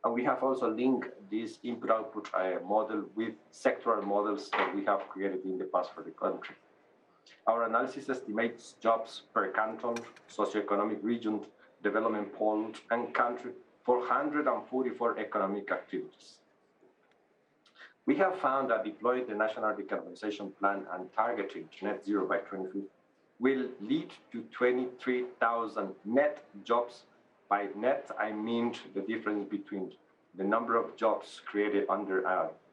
And we have also linked this input-output model with sectoral models that we have created in the past for the country. Our analysis estimates jobs per canton, socioeconomic region, development pole, and country for 144 economic activities. We have found that deploying the National Decarbonization Plan and targeting net zero by 2050 will lead to 23,000 net jobs. By net, I mean the difference between the number of jobs created under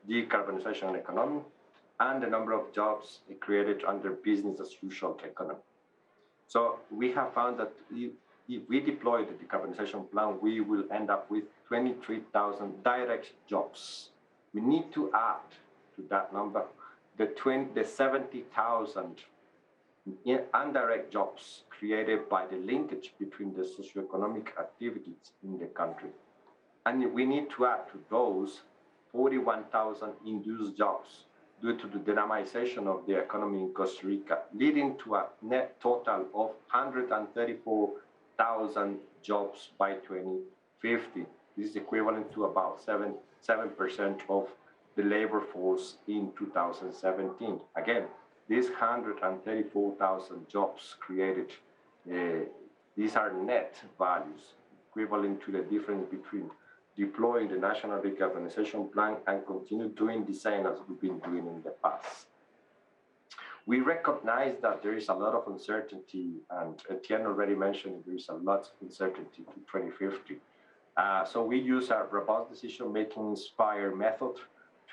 decarbonization economy and the number of jobs created under business as usual economy. So we have found that if we deploy the decarbonization plan, we will end up with 23,000 direct jobs. We need to add to that number the 70,000 indirect jobs created by the linkage between the socioeconomic activities in the country. And we need to add to those 41,000 induced jobs due to the dynamization of the economy in Costa Rica, leading to a net total of 134,000 jobs by 2050. This is equivalent to about 7% of the labor force in 2017. Again, these 134,000 jobs created, these are net values equivalent to the difference between deploying the National Decarbonization Plan and continue doing the same as we've been doing in the past. We recognize that there is a lot of uncertainty, and Etienne already mentioned there is a lot of uncertainty to 2050. So we use a robust decision-making inspired method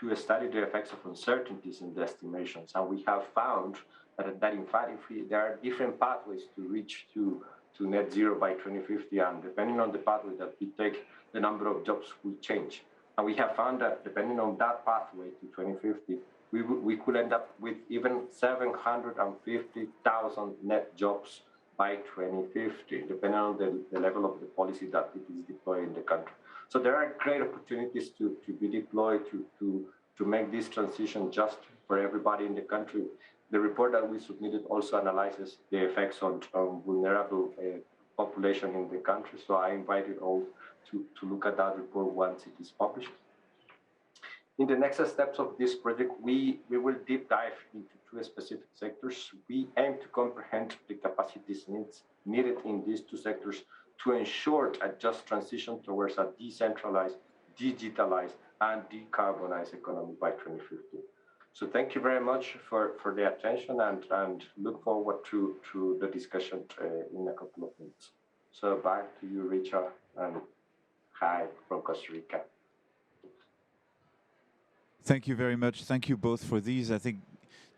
to study the effects of uncertainties in the estimations. And we have found that in fact, there are different pathways to reach to net zero by 2050, and depending on the pathway that we take, the number of jobs will change. And we have found that depending on that pathway to 2050, we could end up with even 750,000 net jobs by 2050, depending on the level of the policy that it is deployed in the country. So there are great opportunities to be deployed to make this transition just for everybody in the country. The report that we submitted also analyzes the effects on vulnerable population in the country. So I invite you all to look at that report once it is published. In the next steps of this project, we will deep dive into two specific sectors. We aim to comprehend the capacities needed in these two sectors to ensure a just transition towards a decentralized, digitalized, and decarbonized economy by 2050. So thank you very much for the attention, and look forward to the discussion in a couple of minutes. So back to you, Richard, and hi from Costa Rica. Thank you very much. Thank you both for these. I think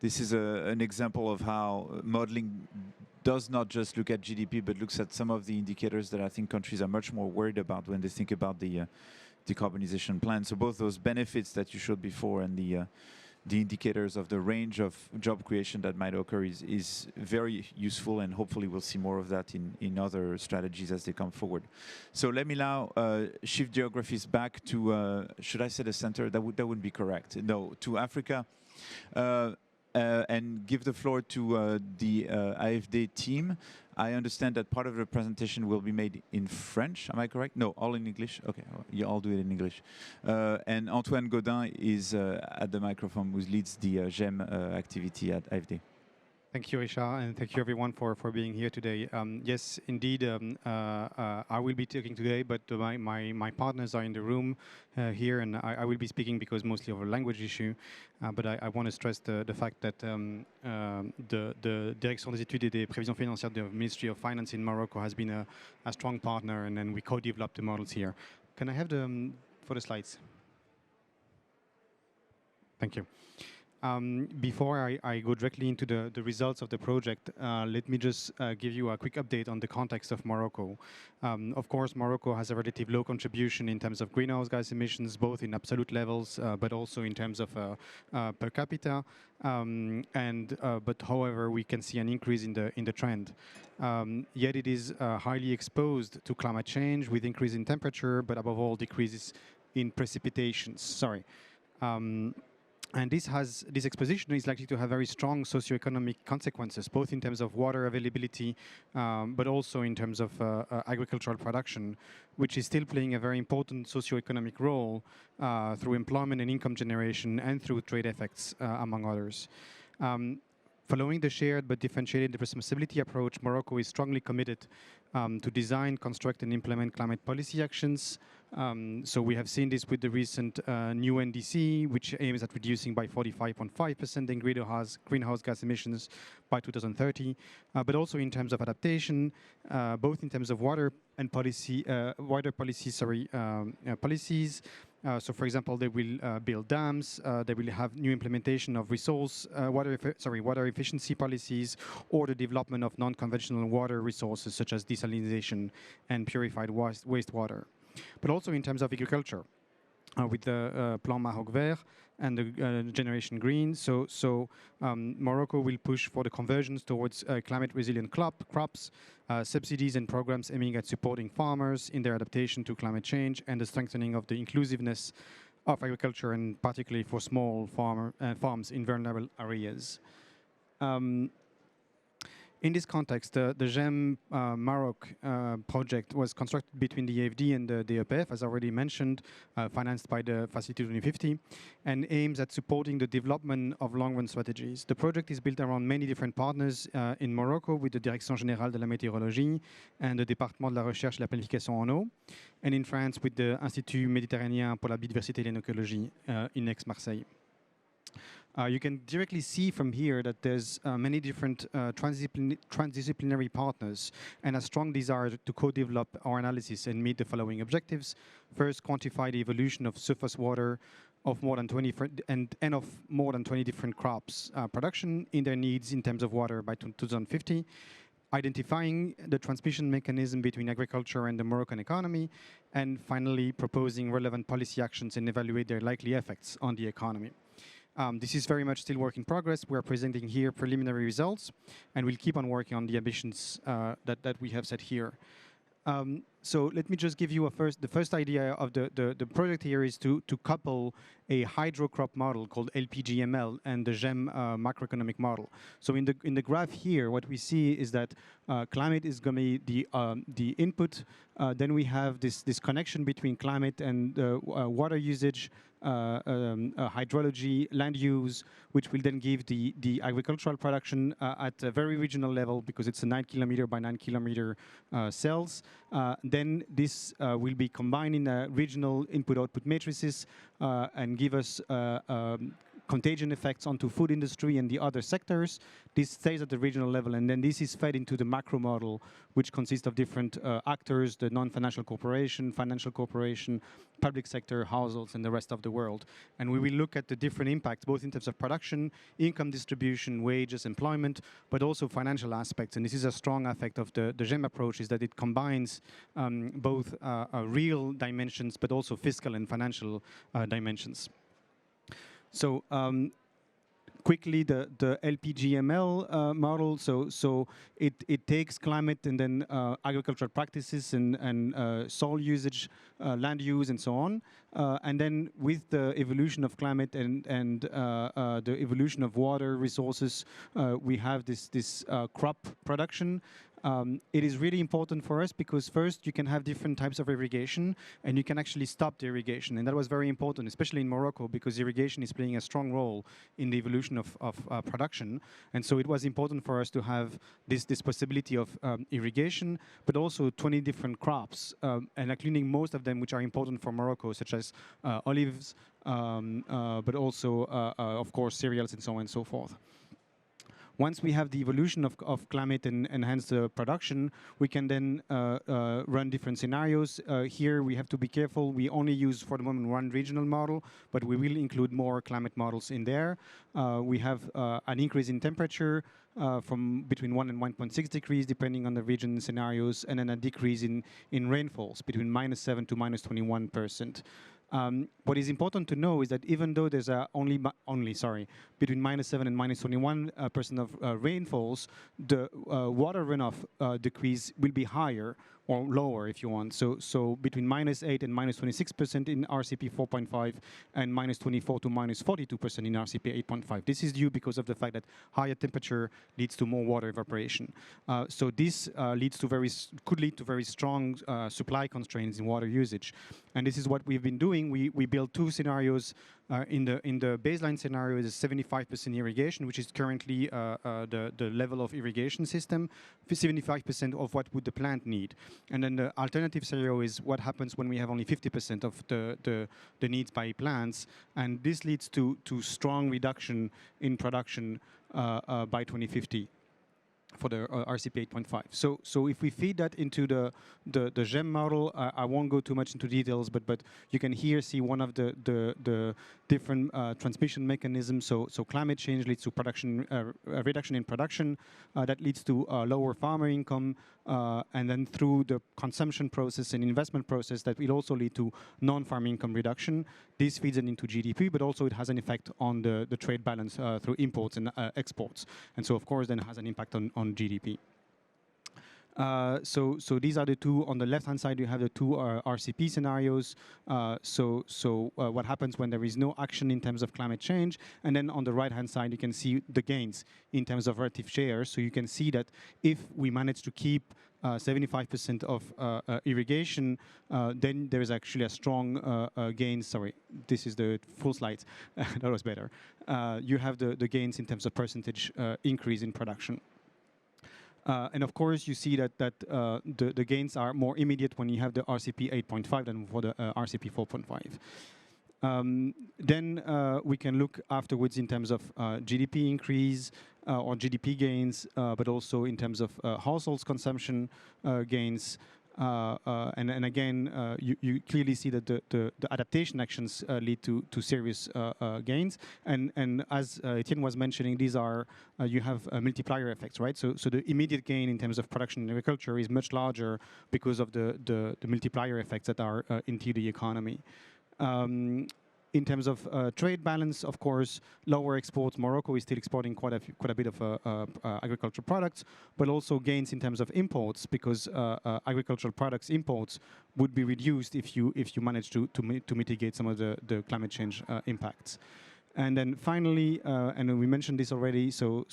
this is an example of how modeling does not just look at GDP, but looks at some of the indicators that I think countries are much more worried about when they think about the decarbonization plan. So both those benefits that you showed before and the indicators of the range of job creation that might occur is very useful, and hopefully we'll see more of that in other strategies as they come forward. So let me now shift geographies back to, should I say the center? That wouldn't be correct. No, to Africa, and give the floor to the AFD team. I understand that part of the presentation will be made in French. Am I correct? No, all in English. Okay, you all do it in English. And Antoine Gaudin is at the microphone, who leads the GEM activity at AFD. Thank you, Richard, and thank you everyone for being here today. Yes, indeed, I will be talking today, but my partners are in the room here, and I will be speaking because mostly of a language issue. But I want to stress the fact that the Direction des études et des prévisions financières, the Ministry of Finance in Morocco, has been a strong partner, and then we co-developed the models here. Can I have for the slides? Thank you. Before I go directly into the results of the project, let me just give you a quick update on the context of Morocco. Of course, Morocco has a relatively low contribution in terms of greenhouse gas emissions, both in absolute levels, but also in terms of per capita. But however, we can see an increase in the trend. Yet it is highly exposed to climate change, with increase in temperature, but above all, decreases in precipitations. Sorry. And this exposition is likely to have very strong socioeconomic consequences, both in terms of water availability, but also in terms of agricultural production, which is still playing a very important socioeconomic role through employment and income generation and through trade effects, among others. Following the shared but differentiated responsibility approach, Morocco is strongly committed to design, construct, and implement climate policy actions. So we have seen this with the recent new NDC, which aims at reducing by 45.5% in greenhouse gas emissions by 2030, but also in terms of adaptation, both in terms of water and policies. So, for example, they will build dams. They will have new implementation of water efficiency policies, or the development of non-conventional water resources such as desalination and purified wastewater. But also in terms of agriculture, with the Plan Maroc Vert and the Generation Green. So Morocco will push for the conversions towards climate-resilient crops, subsidies and programs aiming at supporting farmers in their adaptation to climate change, and the strengthening of the inclusiveness of agriculture, and particularly for small farms in vulnerable areas. In this context, the GEM Maroc project was constructed between the AFD and the DEPF, as already mentioned, financed by the Facility 2050, and aims at supporting the development of long-run strategies. The project is built around many different partners in Morocco with the Direction Générale de la Météorologie and the Département de la Recherche et la Planification en eau, and in France with the Institut Méditerranéen pour la Biodiversité et l'Écologie in Aix-Marseille. You can directly see from here that there's many different transdisciplinary partners and a strong desire to co-develop our analysis and meet the following objectives. First, quantify the evolution of surface water of more than 20 and of more than 20 different crops production in their needs in terms of water by 2050. Identifying the transmission mechanism between agriculture and the Moroccan economy, and finally proposing relevant policy actions and evaluate their likely effects on the economy. This is very much still work in progress. We're presenting here preliminary results, and we'll keep on working on the ambitions that we have set here. So let me just give you the first idea of the project here is to couple a hydrocrop model called LPGML and the GEM macroeconomic model. So in the graph here, what we see is that climate is going to be the input. Then we have this connection between climate and water usage, hydrology, land use, which will then give the agricultural production at a very regional level because it's a 9 kilometer by 9 kilometer cells. Then this will be combined in regional input-output matrices and give us contagion effects onto food industry and the other sectors. This stays at the regional level, and then this is fed into the macro model, which consists of different actors, the non-financial corporation, financial corporation, public sector, households, and the rest of the world. And we will look at the different impacts, both in terms of production, income distribution, wages, employment, but also financial aspects. And this is a strong aspect of the GEM approach, is that it combines both real dimensions, but also fiscal and financial dimensions. So quickly, the LPGML model, so it takes climate and then agricultural practices and soil usage, land use, and so on. And then with the evolution of climate and the evolution of water resources, we have this crop production. It is really important for us because first you can have different types of irrigation and you can actually stop the irrigation, and that was very important, especially in Morocco, because irrigation is playing a strong role in the evolution of production. And so it was important for us to have this possibility of irrigation, but also 20 different crops, and including most of them which are important for Morocco, such as olives, but also, of course, cereals and so on and so forth. Once we have the evolution of climate and hence the production, we can then run different scenarios. Here we have to be careful. We only use, for the moment, one regional model, but we will include more climate models in there. We have an increase in temperature from between 1 and 1.6 degrees, depending on the region scenarios, and then a decrease in rainfalls between -7 to -21%. What is important to know is that even though there's only between -7 and -21% of rainfalls, the water runoff decrease will be higher or lower if you want. So between -8 and -26% in RCP 4.5 and -24 to -42% in RCP 8.5. This is due because of the fact that higher temperature leads to more water evaporation. So this could lead to very strong supply constraints in water usage. And this is what we've been doing. We built two scenarios. In the baseline scenario is 75% irrigation, which is currently the level of irrigation system, 75% of what would the plant need. And then the alternative scenario is what happens when we have only 50% of the needs by plants, and this leads to strong reduction in production by 2050. For the RCP 8.5. So if we feed that into the GEM model, I won't go too much into details, but you can here see one of the different transmission mechanisms. So climate change leads to production reduction in production, that leads to lower farmer income, and then through the consumption process and investment process, that will also lead to non-farm income reduction. This feeds it into GDP, but also it has an effect on the trade balance through imports and exports. And so, of course, then it has an impact on GDP. So these are the two. On the left-hand side, you have the two RCP scenarios. What happens when there is no action in terms of climate change? And then on the right-hand side, you can see the gains in terms of relative shares. So you can see that if we manage to keep 75% of irrigation, then there is actually a strong gain. Sorry, this is the full slide. That was better. You have the gains in terms of percentage increase in production. And of course, you see that the gains are more immediate when you have the RCP 8.5 than for the RCP 4.5. Then we can look afterwards in terms of GDP increase or GDP gains, but also in terms of households consumption gains. And again, you clearly see that the adaptation actions lead to serious gains. And as Etienne was mentioning, these are, you have multiplier effects, right? So the immediate gain in terms of production and agriculture is much larger because of the multiplier effects that are into the economy. In terms of trade balance, of course, lower exports. Morocco is still exporting quite a bit of agricultural products, but also gains in terms of imports, because agricultural products imports would be reduced if you manage to mitigate some of the climate change impacts. And then finally, and we mentioned this already, so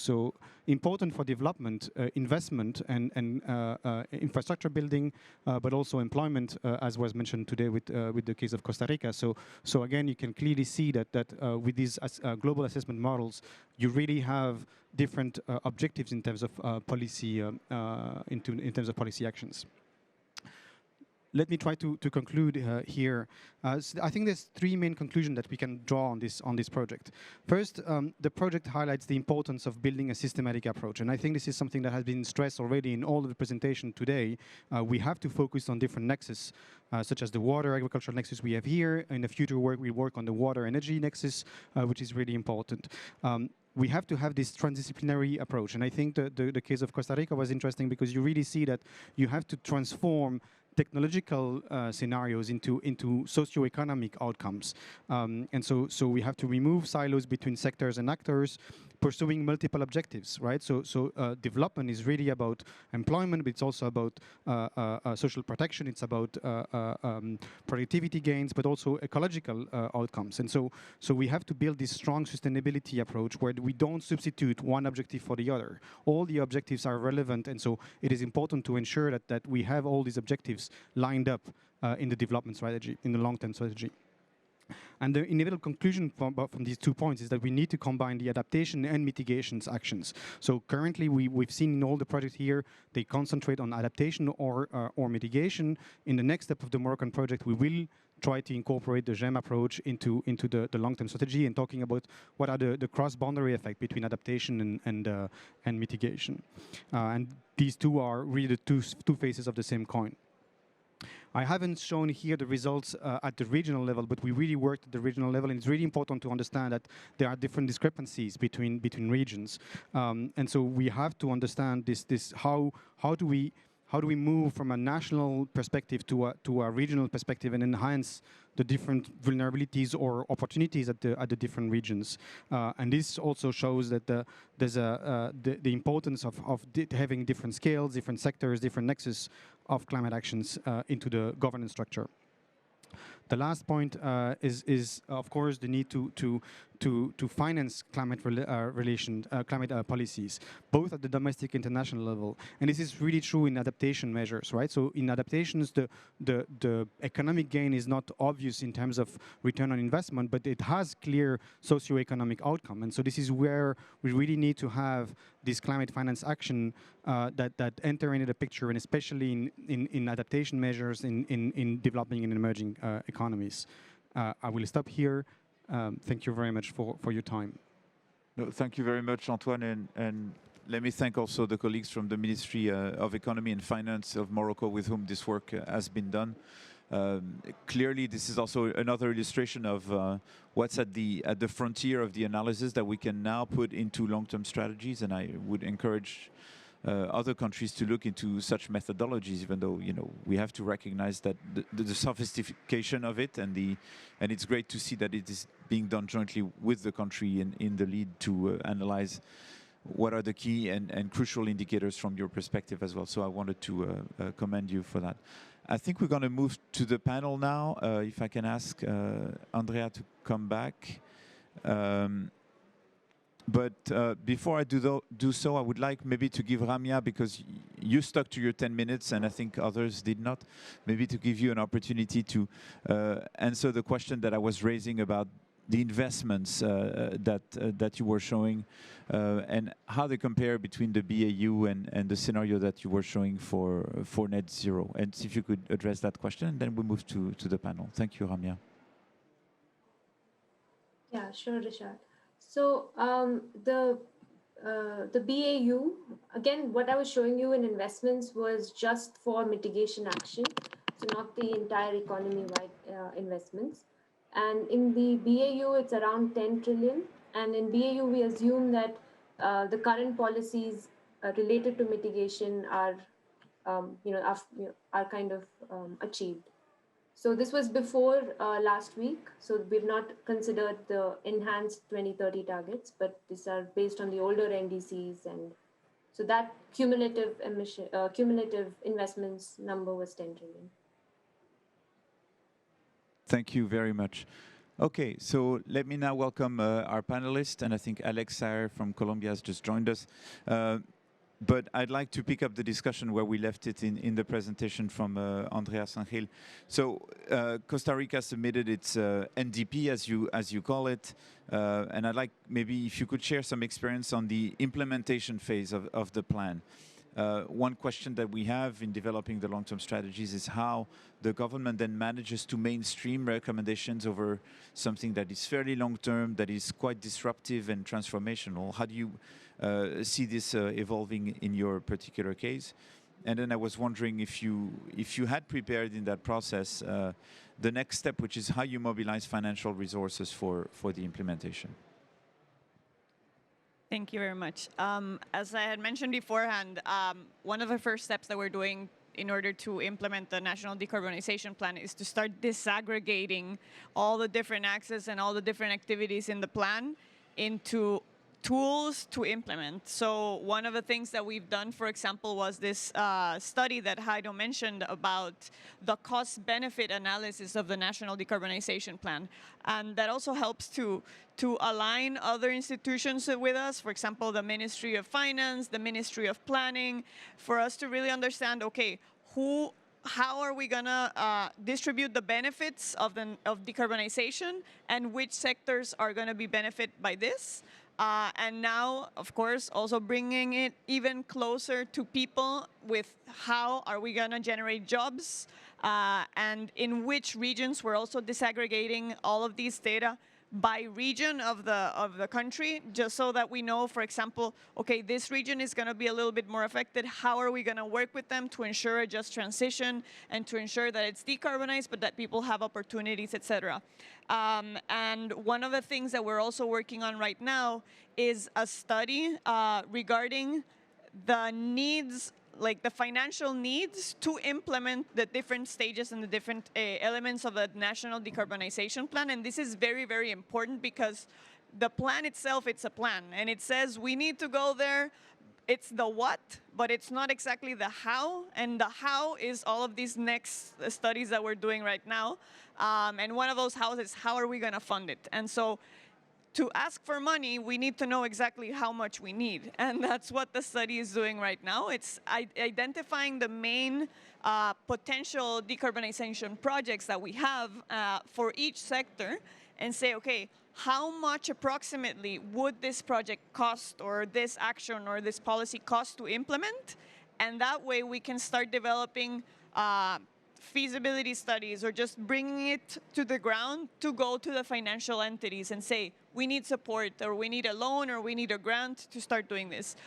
important for development, investment and infrastructure building, but also employment, as was mentioned today with the case of Costa Rica. So again, you can clearly see that with these global assessment models, you really have different objectives in terms of policy, in terms of policy actions. Let me try to conclude here. So I think there's three main conclusions that we can draw on this project. First, the project highlights the importance of building a systematic approach, and I think this is something that has been stressed already in all of the presentation today. We have to focus on different nexus, such as the water agricultural nexus we have here. In the future work, we work on the water energy nexus, which is really important. We have to have this transdisciplinary approach, and I think the case of Costa Rica was interesting because you really see that you have to transform technological scenarios into socioeconomic outcomes. And so we have to remove silos between sectors and actors, pursuing multiple objectives, right? So development is really about employment, but it's also about social protection. It's about productivity gains, but also ecological outcomes. And so we have to build this strong sustainability approach where we don't substitute one objective for the other. All the objectives are relevant, and so it is important to ensure that we have all these objectives lined up in the development strategy, in the long-term strategy. And the inevitable conclusion from these 2 points is that we need to combine the adaptation and mitigations actions. So currently, we've seen in all the projects here, they concentrate on adaptation or mitigation. In the next step of the Moroccan project, we will try to incorporate the GEM approach into the long-term strategy and talking about what are the cross-boundary effects between adaptation and mitigation. And these two are really the two faces of the same coin. I haven't shown here the results at the regional level, but we really worked at the regional level, and it's really important to understand that there are different discrepancies between regions, and so we have to understand this. How do we move from a national perspective to a regional perspective and enhance the different vulnerabilities or opportunities at the different regions? And this also shows that there's the importance of having different scales, different sectors, different nexus of climate actions into the governance structure. The last point is of course the need to finance climate climate policies, both at the domestic and international level. And this is really true in adaptation measures, right? So in adaptations, the economic gain is not obvious in terms of return on investment, but it has clear socioeconomic outcome. And so this is where we really need to have this climate finance action that enter into the picture, and especially in adaptation measures in developing and emerging economies. I will stop here. Thank you very much for your time. No, thank you very much, Antoine, and let me thank also the colleagues from the Ministry of Economy and Finance of Morocco with whom this work has been done. Clearly, this is also another illustration of what's at the frontier of the analysis that we can now put into long-term strategies, and I would encourage other countries to look into such methodologies, even though we have to recognize that the sophistication of it and it's great to see that it is being done jointly with the country in the lead to analyze what are the key and crucial indicators from your perspective as well. So I wanted to commend you for that. I think we're going to move to the panel now. If I can ask Andrea to come back. But before I do so, I would like maybe to give Ramya, because you stuck to your 10 minutes and I think others did not, maybe to give you an opportunity to answer the question that I was raising about the investments that you were showing and how they compare between the BAU and the scenario that you were showing for net zero. And if you could address that question, and then we move to the panel. Thank you, Ramya. Yeah, sure, Richard. So the BAU, again, what I was showing you in investments was just for mitigation action, so not the entire economy-wide investments. And in the BAU, it's around 10 trillion. And in BAU, we assume that the current policies related to mitigation are, are kind of achieved. So this was before last week. So we've not considered the enhanced 2030 targets, but these are based on the older NDCs, and so that cumulative investments number was 10 trillion. Thank you very much. Okay, so let me now welcome our panelists, and I think Alex Sayer from Colombia has just joined us. But I'd like to pick up the discussion where we left it in the presentation from Andreas Angel. So Costa Rica submitted its NDP, as you call it, and I'd like maybe if you could share some experience on the implementation phase of the plan. One question that we have in developing the long-term strategies is how the government then manages to mainstream recommendations over something that is fairly long-term, that is quite disruptive and transformational. How do you see this evolving in your particular case? And then I was wondering if you had prepared in that process the next step, which is how you mobilize financial resources for the implementation. Thank you very much. As I had mentioned beforehand, one of the first steps that we're doing in order to implement the National Decarbonization Plan is to start disaggregating all the different axes and all the different activities in the plan into tools to implement. So one of the things that we've done, for example, was this study that Heido mentioned about the cost-benefit analysis of the National Decarbonization Plan. And that also helps to align other institutions with us, for example, the Ministry of Finance, the Ministry of Planning, for us to really understand, okay, how are we going to distribute the benefits of decarbonization, and which sectors are going to be benefited by this? And now, of course, also bringing it even closer to people with how are we going to generate jobs, and in which regions. We're also disaggregating all of these data by region of the country, just so that we know, for example, okay, this region is going to be a little bit more affected. How are we going to work with them to ensure a just transition and to ensure that it's decarbonized, but that people have opportunities, etc. And one of the things that we're also working on right now is a study regarding the needs, like the financial needs to implement the different stages and the different elements of the National Decarbonization Plan. And this is very, very important because the plan itself, it's a plan. And it says we need to go there. It's the what, but it's not exactly the how. And the how is all of these next studies that we're doing right now. And one of those hows is how are we going to fund it? And so to ask for money, we need to know exactly how much we need. And that's what the study is doing right now. It's identifying the main potential decarbonization projects that we have for each sector and say, okay, how much approximately would this project cost, or this action or this policy cost to implement? And that way we can start developing feasibility studies, or just bringing it to the ground to go to the financial entities and say, we need support, or we need a loan, or we need a grant to start doing this.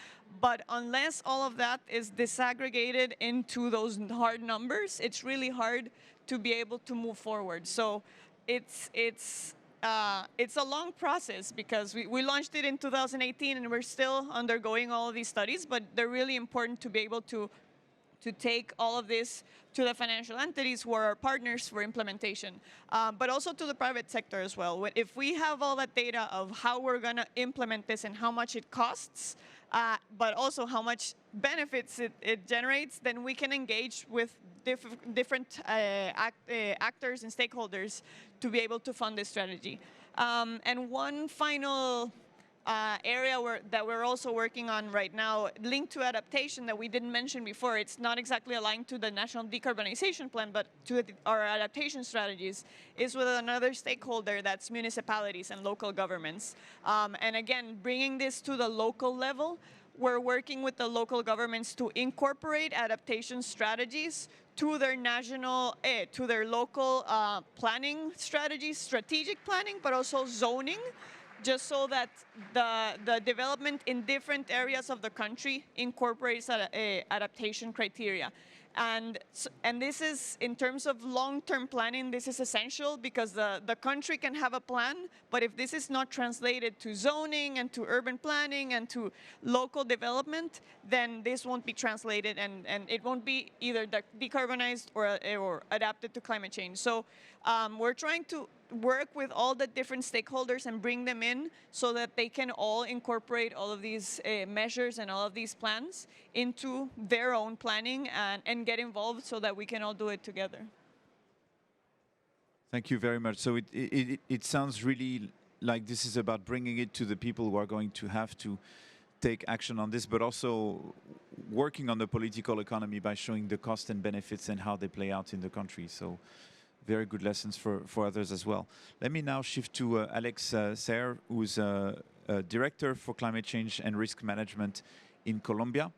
But unless all of that is disaggregated into those hard numbers, it's really hard to be able to move forward. So it's a long process, because we launched it in 2018 and we're still undergoing all of these studies, but they're really important to be able to take all of this to the financial entities who are our partners for implementation, but also to the private sector as well. If we have all that data of how we're going to implement this and how much it costs, but also how much benefits it generates, then we can engage with different actors and stakeholders to be able to fund this strategy. And one final area that we're also working on right now, linked to adaptation that we didn't mention before. It's not exactly aligned to the National Decarbonization Plan, but to our adaptation strategies, is with another stakeholder, that's municipalities and local governments. And again, bringing this to the local level, we're working with the local governments to incorporate adaptation strategies to their national, to their local planning strategies, strategic planning, but also zoning, just so that the development in different areas of the country incorporates adaptation criteria. And this is, in terms of long-term planning, this is essential because the country can have a plan, but if this is not translated to zoning and to urban planning and to local development, then this won't be translated and it won't be either decarbonized or adapted to climate change. So we're trying to work with all the different stakeholders and bring them in so that they can all incorporate all of these measures and all of these plans into their own planning and get involved so that we can all do it together. Thank you very much. So it sounds really like this is about bringing it to the people who are going to have to take action on this, but also working on the political economy by showing the cost and benefits and how they play out in the country. So very good lessons for others as well. Let me now shift to Alex Serre, who's Director for Climate Change and Risk Management in Colombia.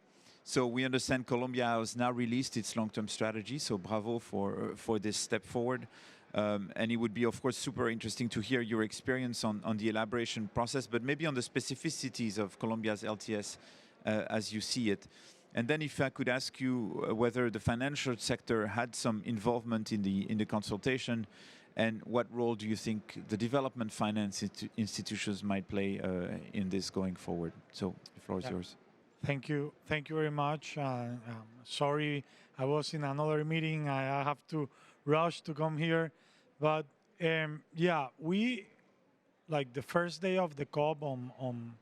So we understand Colombia has now released its long-term strategy, so bravo for this step forward. And it would be, of course, super interesting to hear your experience on the elaboration process, but maybe on the specificities of Colombia's LTS as you see it. And then if I could ask you whether the financial sector had some involvement in the consultation, and what role do you think the development finance institutions might play in this going forward? So the floor is yours. Thank you very much. Sorry, I was in another meeting. I have to rush to come here. But yeah, we, like the first day of the COP on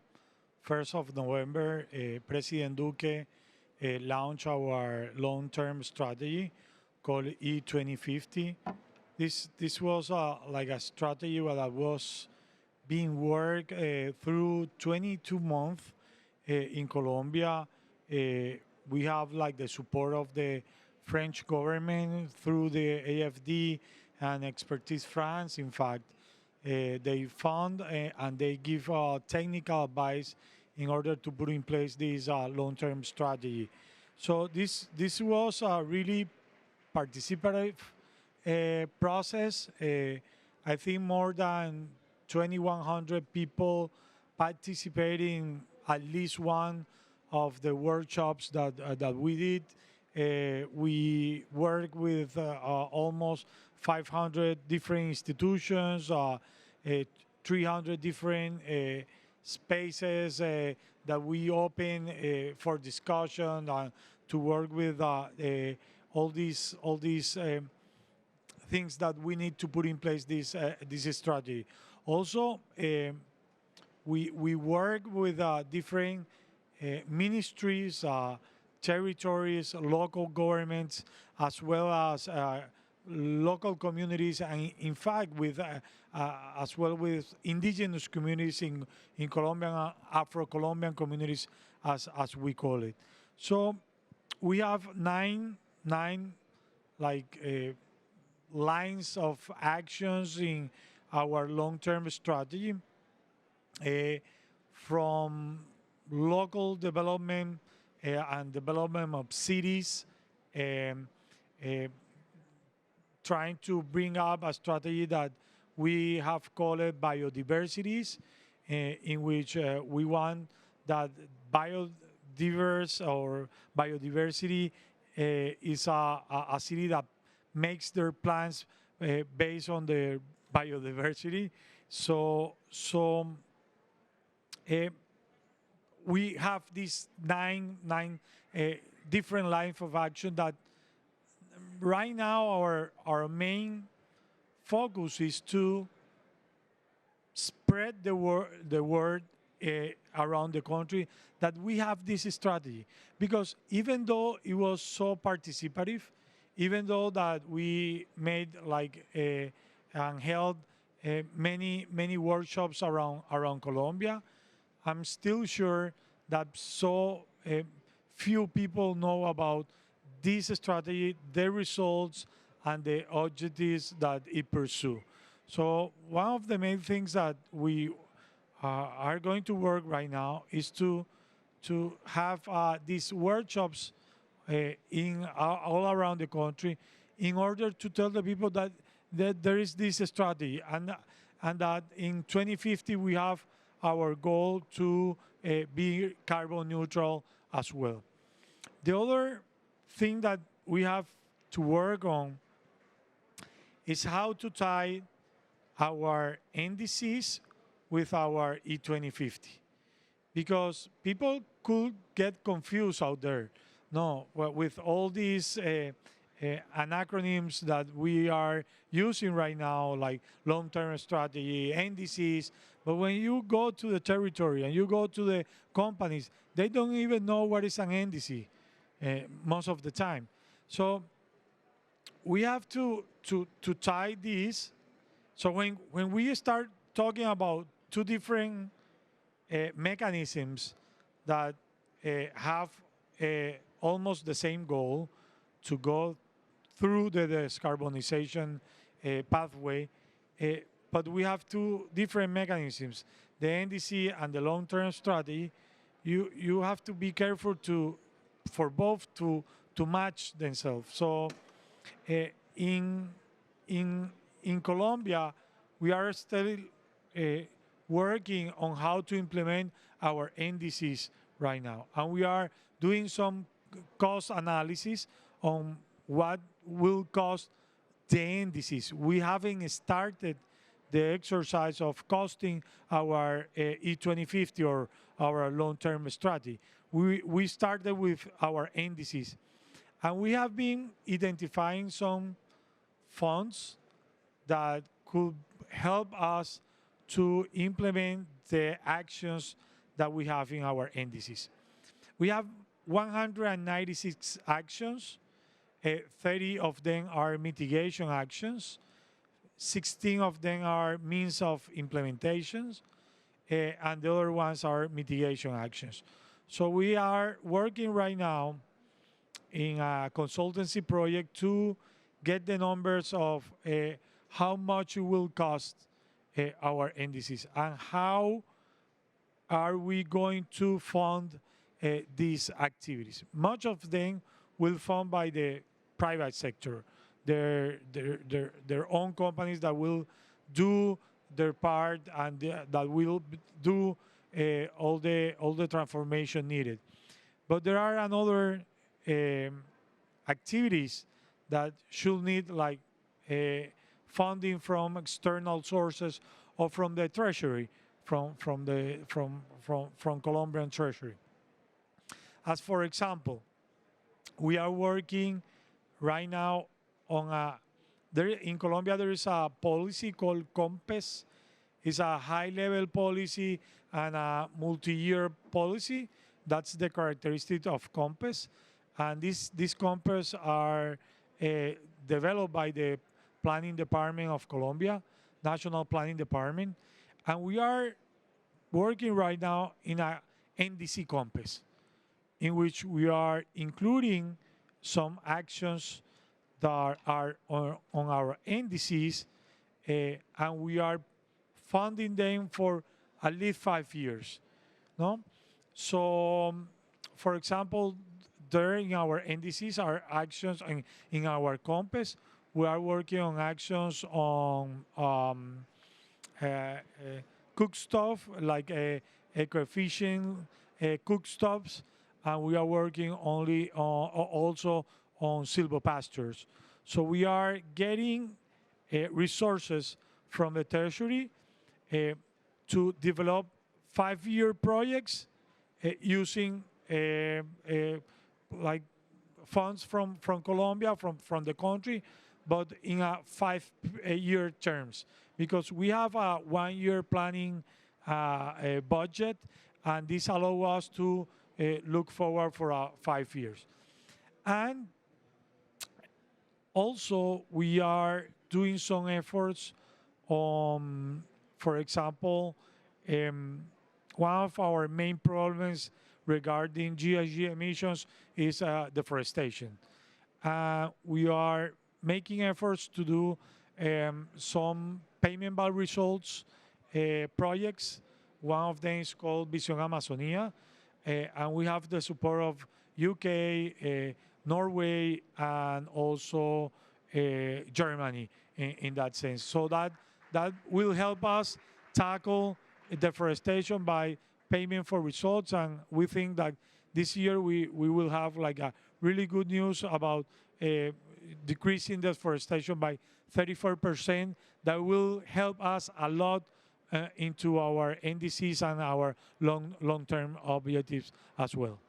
1st of November, President Duque launched our long-term strategy called E2050. This was like a strategy that was being worked through 22 months in Colombia. We have like the support of the French government through the AFD and Expertise France. In fact, they fund and they give technical advice in order to put in place this long-term strategy. So this was a really participative process. I think more than 2,100 people participating at least one of the workshops that we did. We work with almost 500 different institutions, 300 different spaces that we open for discussion to work with all these things that we need to put in place this strategy. Also, we work with different ministries, territories, local governments, as well as local communities, and in fact with as well with indigenous communities in Colombia, Afro-Colombian communities as we call it. So we have nine like lines of actions in our long-term strategy, from local development and development of cities, trying to bring up a strategy that we have called it biodiversities, in which we want that biodiversity is a city that makes their plans based on their biodiversity. So we have these nine different lines of action that right now our main focus is to spread the word around the country that we have this strategy. Because even though it was so participative, even though that we made like and held many workshops around Colombia, I'm still sure that so few people know about this strategy, the results, and the objectives that it pursues. So one of the main things that we are going to work right now is to have these workshops all around the country in order to tell the people that there is this strategy and that in 2050 we have our goal to be carbon neutral as well. The other thing that we have to work on is how to tie our NDCs with our E2050. Because people could get confused out there. No, well, with all these acronyms that we are using right now, like long-term strategy, NDCs, but when you go to the territory and you go to the companies, they don't even know what is an NDC most of the time. So we have to tie these. So when we start talking about two different mechanisms that have almost the same goal to go through the decarbonization pathway, but we have two different mechanisms, the NDC and the long-term strategy. You have to be careful for both to match themselves. So in Colombia, we are still working on how to implement our NDCs right now. And we are doing some cost analysis on what will cost the NDCs. We haven't started the exercise of costing our E2050 or our long-term strategy. We started with our NDCs. And we have been identifying some funds that could help us to implement the actions that we have in our NDCs. We have 196 actions. 30 of them are mitigation actions. 16 of them are means of implementations. And the other ones are mitigation actions. So we are working right now in a consultancy project to get the numbers of how much it will cost our NDCs and how are we going to fund these activities. Much of them will fund by the private sector, their own companies that will do their part and that will do all the transformation needed. But there are another activities that should need like funding from external sources or from the treasury, from Colombian treasury. As for example, we are working right now on in Colombia there is a policy called COMPES. It's a high-level policy and a multi-year policy. That's the characteristic of COMPES. And these COMPES are developed by the Planning Department of Colombia, National Planning Department. And we are working right now in a NDC COMPES, in which we are including some actions that are on our NDCs, and we are funding them for at least 5 years. No? So, for example, during our NDCs are actions in our COMPES. We are working on actions on cook stuff, like eco-efficient cook stoves, and we are working only also on silvopastures. So we are getting resources from the treasury to develop 5-year projects using like funds from Colombia, from the country, but in a 5-year terms, because we have a 1-year planning budget, and this allows us to look forward for 5 years. And also, we are doing some efforts on, for example, one of our main problems regarding GHG emissions is deforestation. We are making efforts to do some payment by results projects. One of them is called Vision Amazonia, and we have the support of UK, Norway, and also Germany in that sense. So that will help us tackle deforestation by payment for results, and we think that this year we will have like a really good news about decreasing deforestation by 34%. That will help us a lot into our NDCs and our long-term objectives as well.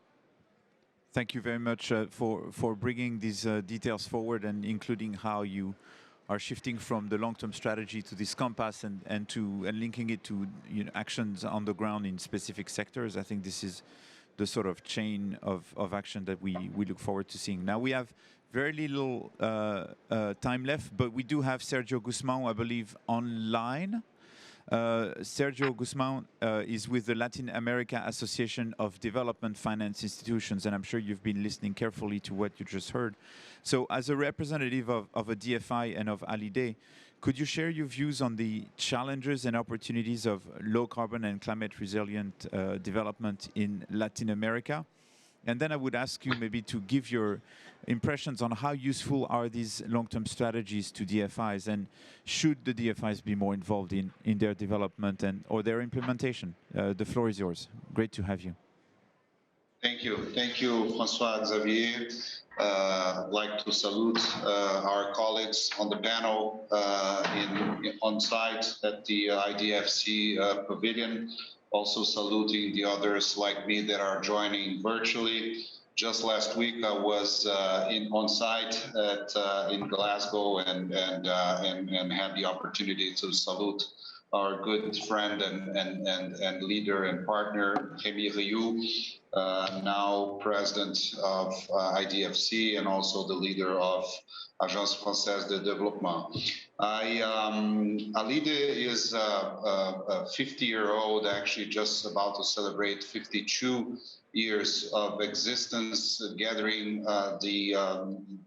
Thank you very much for bringing these details forward and including how you are shifting from the long-term strategy to this compass and linking it to actions on the ground in specific sectors. I think this is the sort of chain of action that we look forward to seeing. Now we have very little time left, but we do have Sergio Guzman, I believe, online. Sergio Guzman is with the Latin America Association of Development Finance Institutions, and I'm sure you've been listening carefully to what you just heard. So as a representative of a DFI and of IDDRI, could you share your views on the challenges and opportunities of low carbon and climate resilient development in Latin America? And then I would ask you maybe to give your impressions on how useful are these long-term strategies to DFIs, and should the DFIs be more involved in their development or their implementation? The floor is yours. Great to have you. Thank you, François, Xavier. I'd like to salute our colleagues on the panel on site at the IDFC pavilion. Also saluting the others like me that are joining virtually. Just last week I was on site in Glasgow and had the opportunity to salute our good friend and leader and partner, Rémi Rioux, now president of IDFC and also the leader of Agence Française de Développement. Alide is a 50-year-old, actually just about to celebrate 52 years of existence, gathering the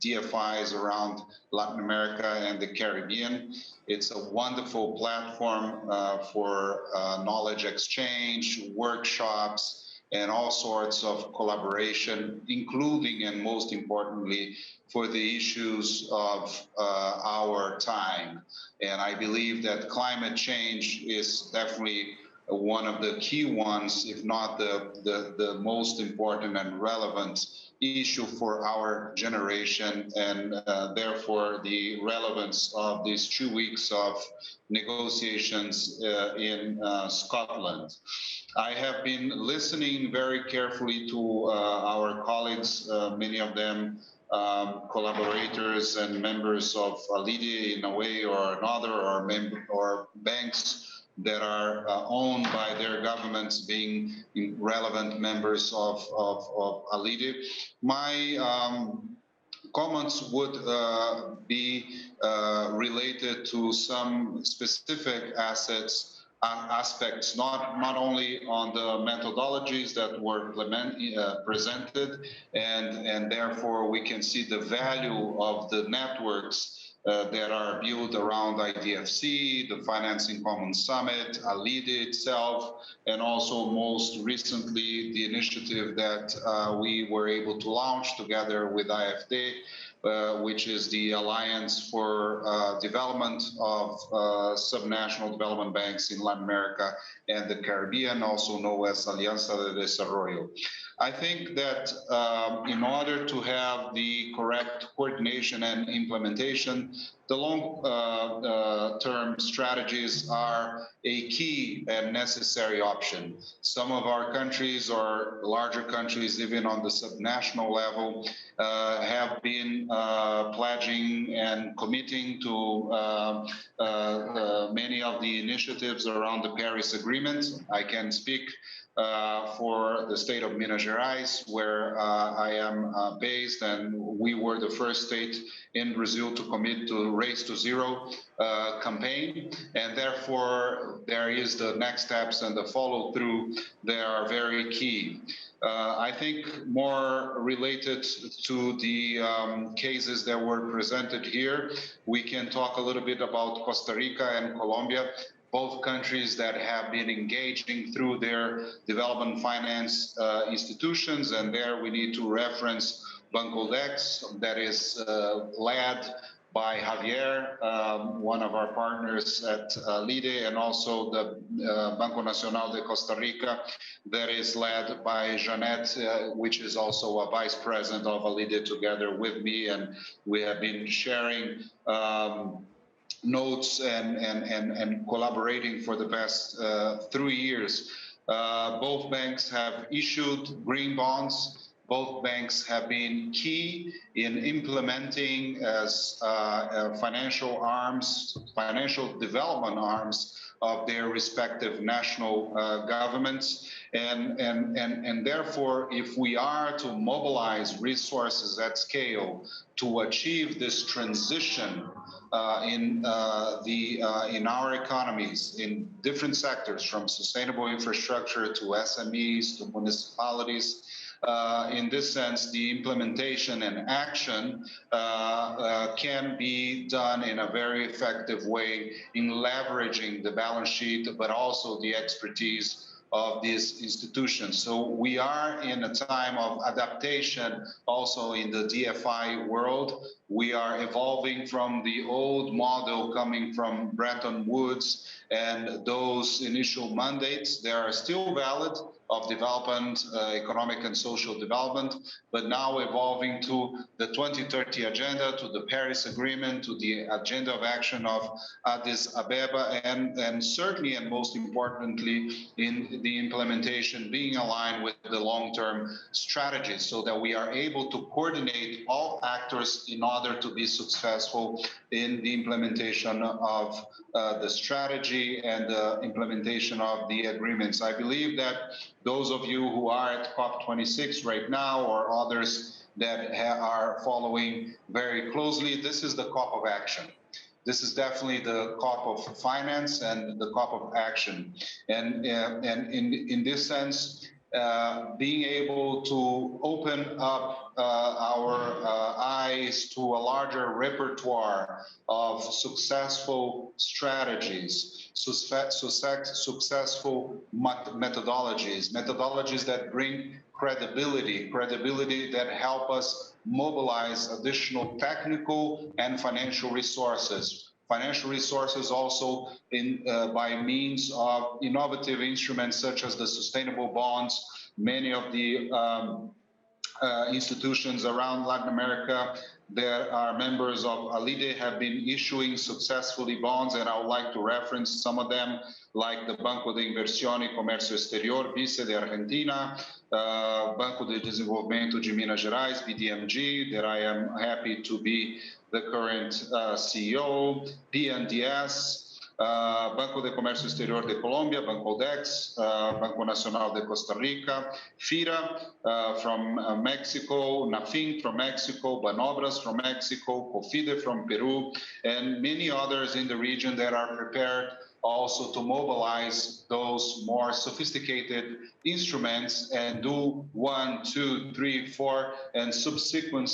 DFIs around Latin America and the Caribbean. It's a wonderful platform for knowledge exchange, workshops, and all sorts of collaboration, including and most importantly, for the issues of our time. And I believe that climate change is definitely one of the key ones, if not the most important and relevant issue for our generation, and therefore the relevance of these 2 weeks of negotiations in Scotland. I have been listening very carefully to our colleagues, many of them collaborators and members of IDDRI in a way or another, or banks that are owned by their governments being relevant members of IDDRI. My comments would be related to some specific aspects, not only on the methodologies that were presented, and therefore we can see the value of the networks that are built around IDFC, the Financing Commons Summit, IDDRI itself, and also most recently the initiative that we were able to launch together with IFD, which is the Alliance for Development of Subnational Development Banks in Latin America and the Caribbean, also known as Alianza de Desarrollo. I think that in order to have the correct coordination and implementation, the long-term strategies are a key and necessary option. Some of our countries, or larger countries, even on the subnational level, have been pledging and committing to many of the initiatives around the Paris Agreement. I can speak for the state of Minas Gerais, where I am based, and we were the first state in Brazil to commit to Race to Zero campaign, and therefore there is the next steps and the follow-through. They are very key. I think more related to the cases that were presented here, we can talk a little bit about Costa Rica and Colombia, both countries that have been engaging through their development finance institutions, and there we need to reference Banco Dex, that is led by Javier, one of our partners at LIDE, and also the Banco Nacional de Costa Rica, that is led by Jeanette, which is also a vice president of LIDE, together with me, and we have been sharing notes and collaborating for the past 3 years. Both banks have issued green bonds. Both banks have been key in implementing as financial arms, financial development arms of their respective national governments. And therefore, if we are to mobilize resources at scale to achieve this transition in our economies in different sectors, from sustainable infrastructure to SMEs to municipalities, in this sense, the implementation and action can be done in a very effective way in leveraging the balance sheet, but also the expertise of these institutions. So we are in a time of adaptation also in the DFI world. We are evolving from the old model coming from Bretton Woods, and those initial mandates, they are still valid, of development, economic and social development, but now evolving to the 2030 agenda, to the Paris Agreement, to the agenda of action of Addis Ababa, and certainly and most importantly in the implementation being aligned with the long-term strategies, so that we are able to coordinate all actors in order to be successful in the implementation of the strategy and the implementation of the agreements. I believe that those of you who are at COP26 right now, or others that are following very closely, this is the COP of action. This is definitely the COP of finance and the COP of action. And in this sense, being able to open up our eyes to a larger repertoire of successful strategies, successful methodologies that bring credibility that help us mobilize additional technical and financial resources. Financial resources also by means of innovative instruments such as the sustainable bonds. Many of the institutions around Latin America that are members of ALIDE have been issuing successfully bonds, and I would like to reference some of them, like the Banco de Inversión y Comercio Exterior, BICE de Argentina, Banco de Desenvolvimento de Minas Gerais, BDMG, that I am happy to be the current CEO, BNDES, Banco de Comercio Exterior de Colombia, Banco Dex, Banco Nacional de Costa Rica, FIRA from Mexico, NAFIN from Mexico, Banobras from Mexico, COFIDE from Peru, and many others in the region that are prepared also to mobilize those more sophisticated instruments and do 1, 2, 3, 4, and subsequent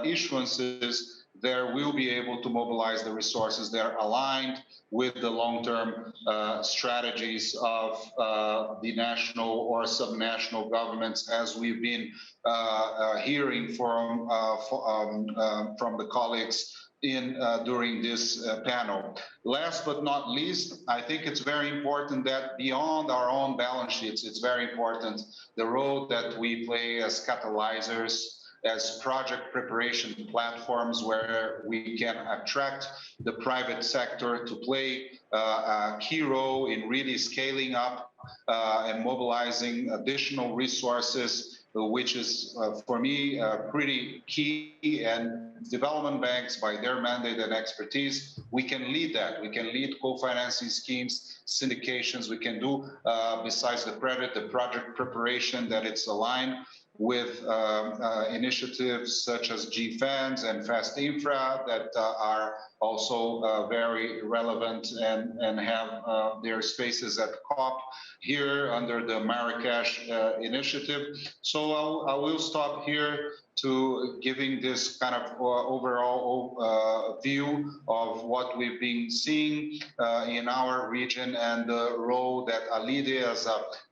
issuances. There will be able to mobilize the resources that are aligned with the long-term strategies of the national or subnational governments, as we've been hearing from the colleagues during this panel. Last but not least, I think it's very important that beyond our own balance sheets, it's very important the role that we play as catalyzers, as project preparation platforms where we can attract the private sector to play a key role in really scaling up and mobilizing additional resources, which is, for me, pretty key. And development banks, by their mandate and expertise, we can lead that. We can lead co-financing schemes, syndications. We can do, besides the credit, the project preparation, that it's aligned with initiatives such as GFANS and Fast Infra that are also very relevant and have their spaces at COP here under the Marrakesh initiative. So I will stop here to giving this kind of overall view of what we've been seeing in our region and the role that IDDRI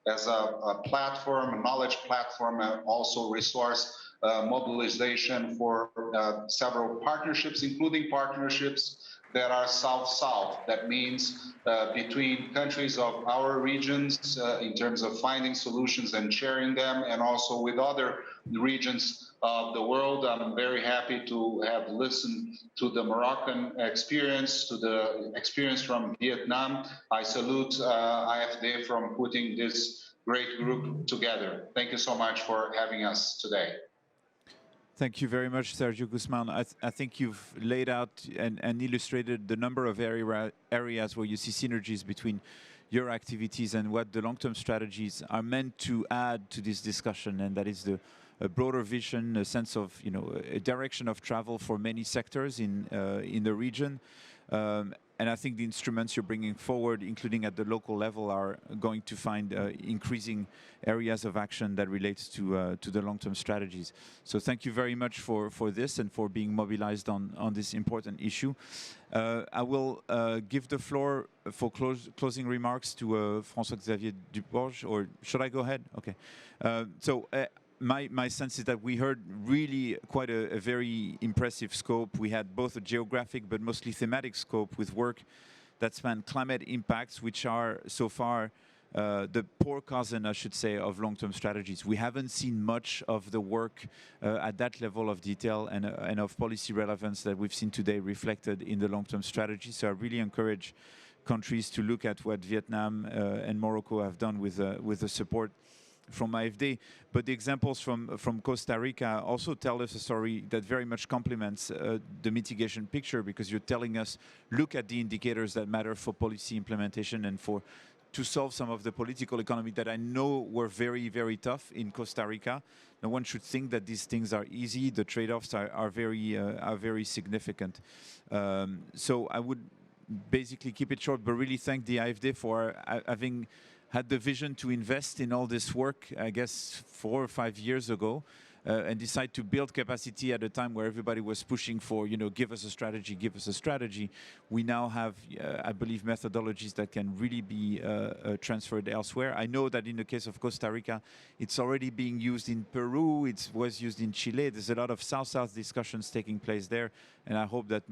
as a platform, a knowledge platform, and also resource mobilization for several partnerships, including partnerships that are South-South. That means between countries of our regions in terms of finding solutions and sharing them, and also with other regions of the world. I'm very happy to have listened to the Moroccan experience, to the experience from Vietnam. I salute IFD from putting this great group together. Thank you so much for having us today. Thank you very much, Sergio Guzman. I think you've laid out and illustrated the number of areas where you see synergies between your activities and what the long-term strategies are meant to add to this discussion, and that is a broader vision, a sense of, you know, a direction of travel for many sectors in the region. And I think the instruments you're bringing forward, including at the local level, are going to find increasing areas of action that relates to the long-term strategies. So thank you very much for this and for being mobilized on this important issue. I will give the floor for closing remarks to François-Xavier Duporge, or should I go ahead? Okay. My sense is that we heard really quite a very impressive scope. We had both a geographic but mostly thematic scope with work that spanned climate impacts, which are so far the poor cousin, I should say, of long-term strategies. We haven't seen much of the work at that level of detail and of policy relevance that we've seen today reflected in the long-term strategy. So I really encourage countries to look at what Vietnam and Morocco have done with the support from IFD, but the examples from Costa Rica also tell us a story that very much complements the mitigation picture, because you're telling us, look at the indicators that matter for policy implementation and to solve some of the political economy that I know were very, very tough in Costa Rica. No one should think that these things are easy. The trade-offs are very significant. So I would basically keep it short, but really thank the IFD for having had the vision to invest in all this work, I guess, 4 or 5 years ago, and decide to build capacity at a time where everybody was pushing for, you know, give us a strategy, give us a strategy. We now have, I believe, methodologies that can really be transferred elsewhere. I know that in the case of Costa Rica, it's already being used in Peru, it was used in Chile. There's a lot of South-South discussions taking place there, and I hope that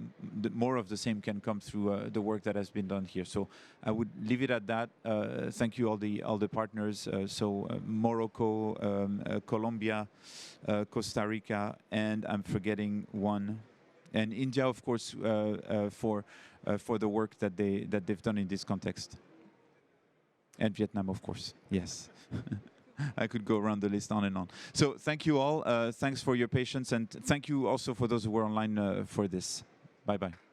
more of the same can come through the work that has been done here. So I would leave it at that. Thank you all the partners. Morocco, Colombia, Costa Rica, and I'm forgetting one, and India, of course, for the work that they've done in this context, and Vietnam, of course. Yes. I could go around the list on and on. So thank you all. Thanks for your patience, and thank you also for those who were online for this. Bye-bye.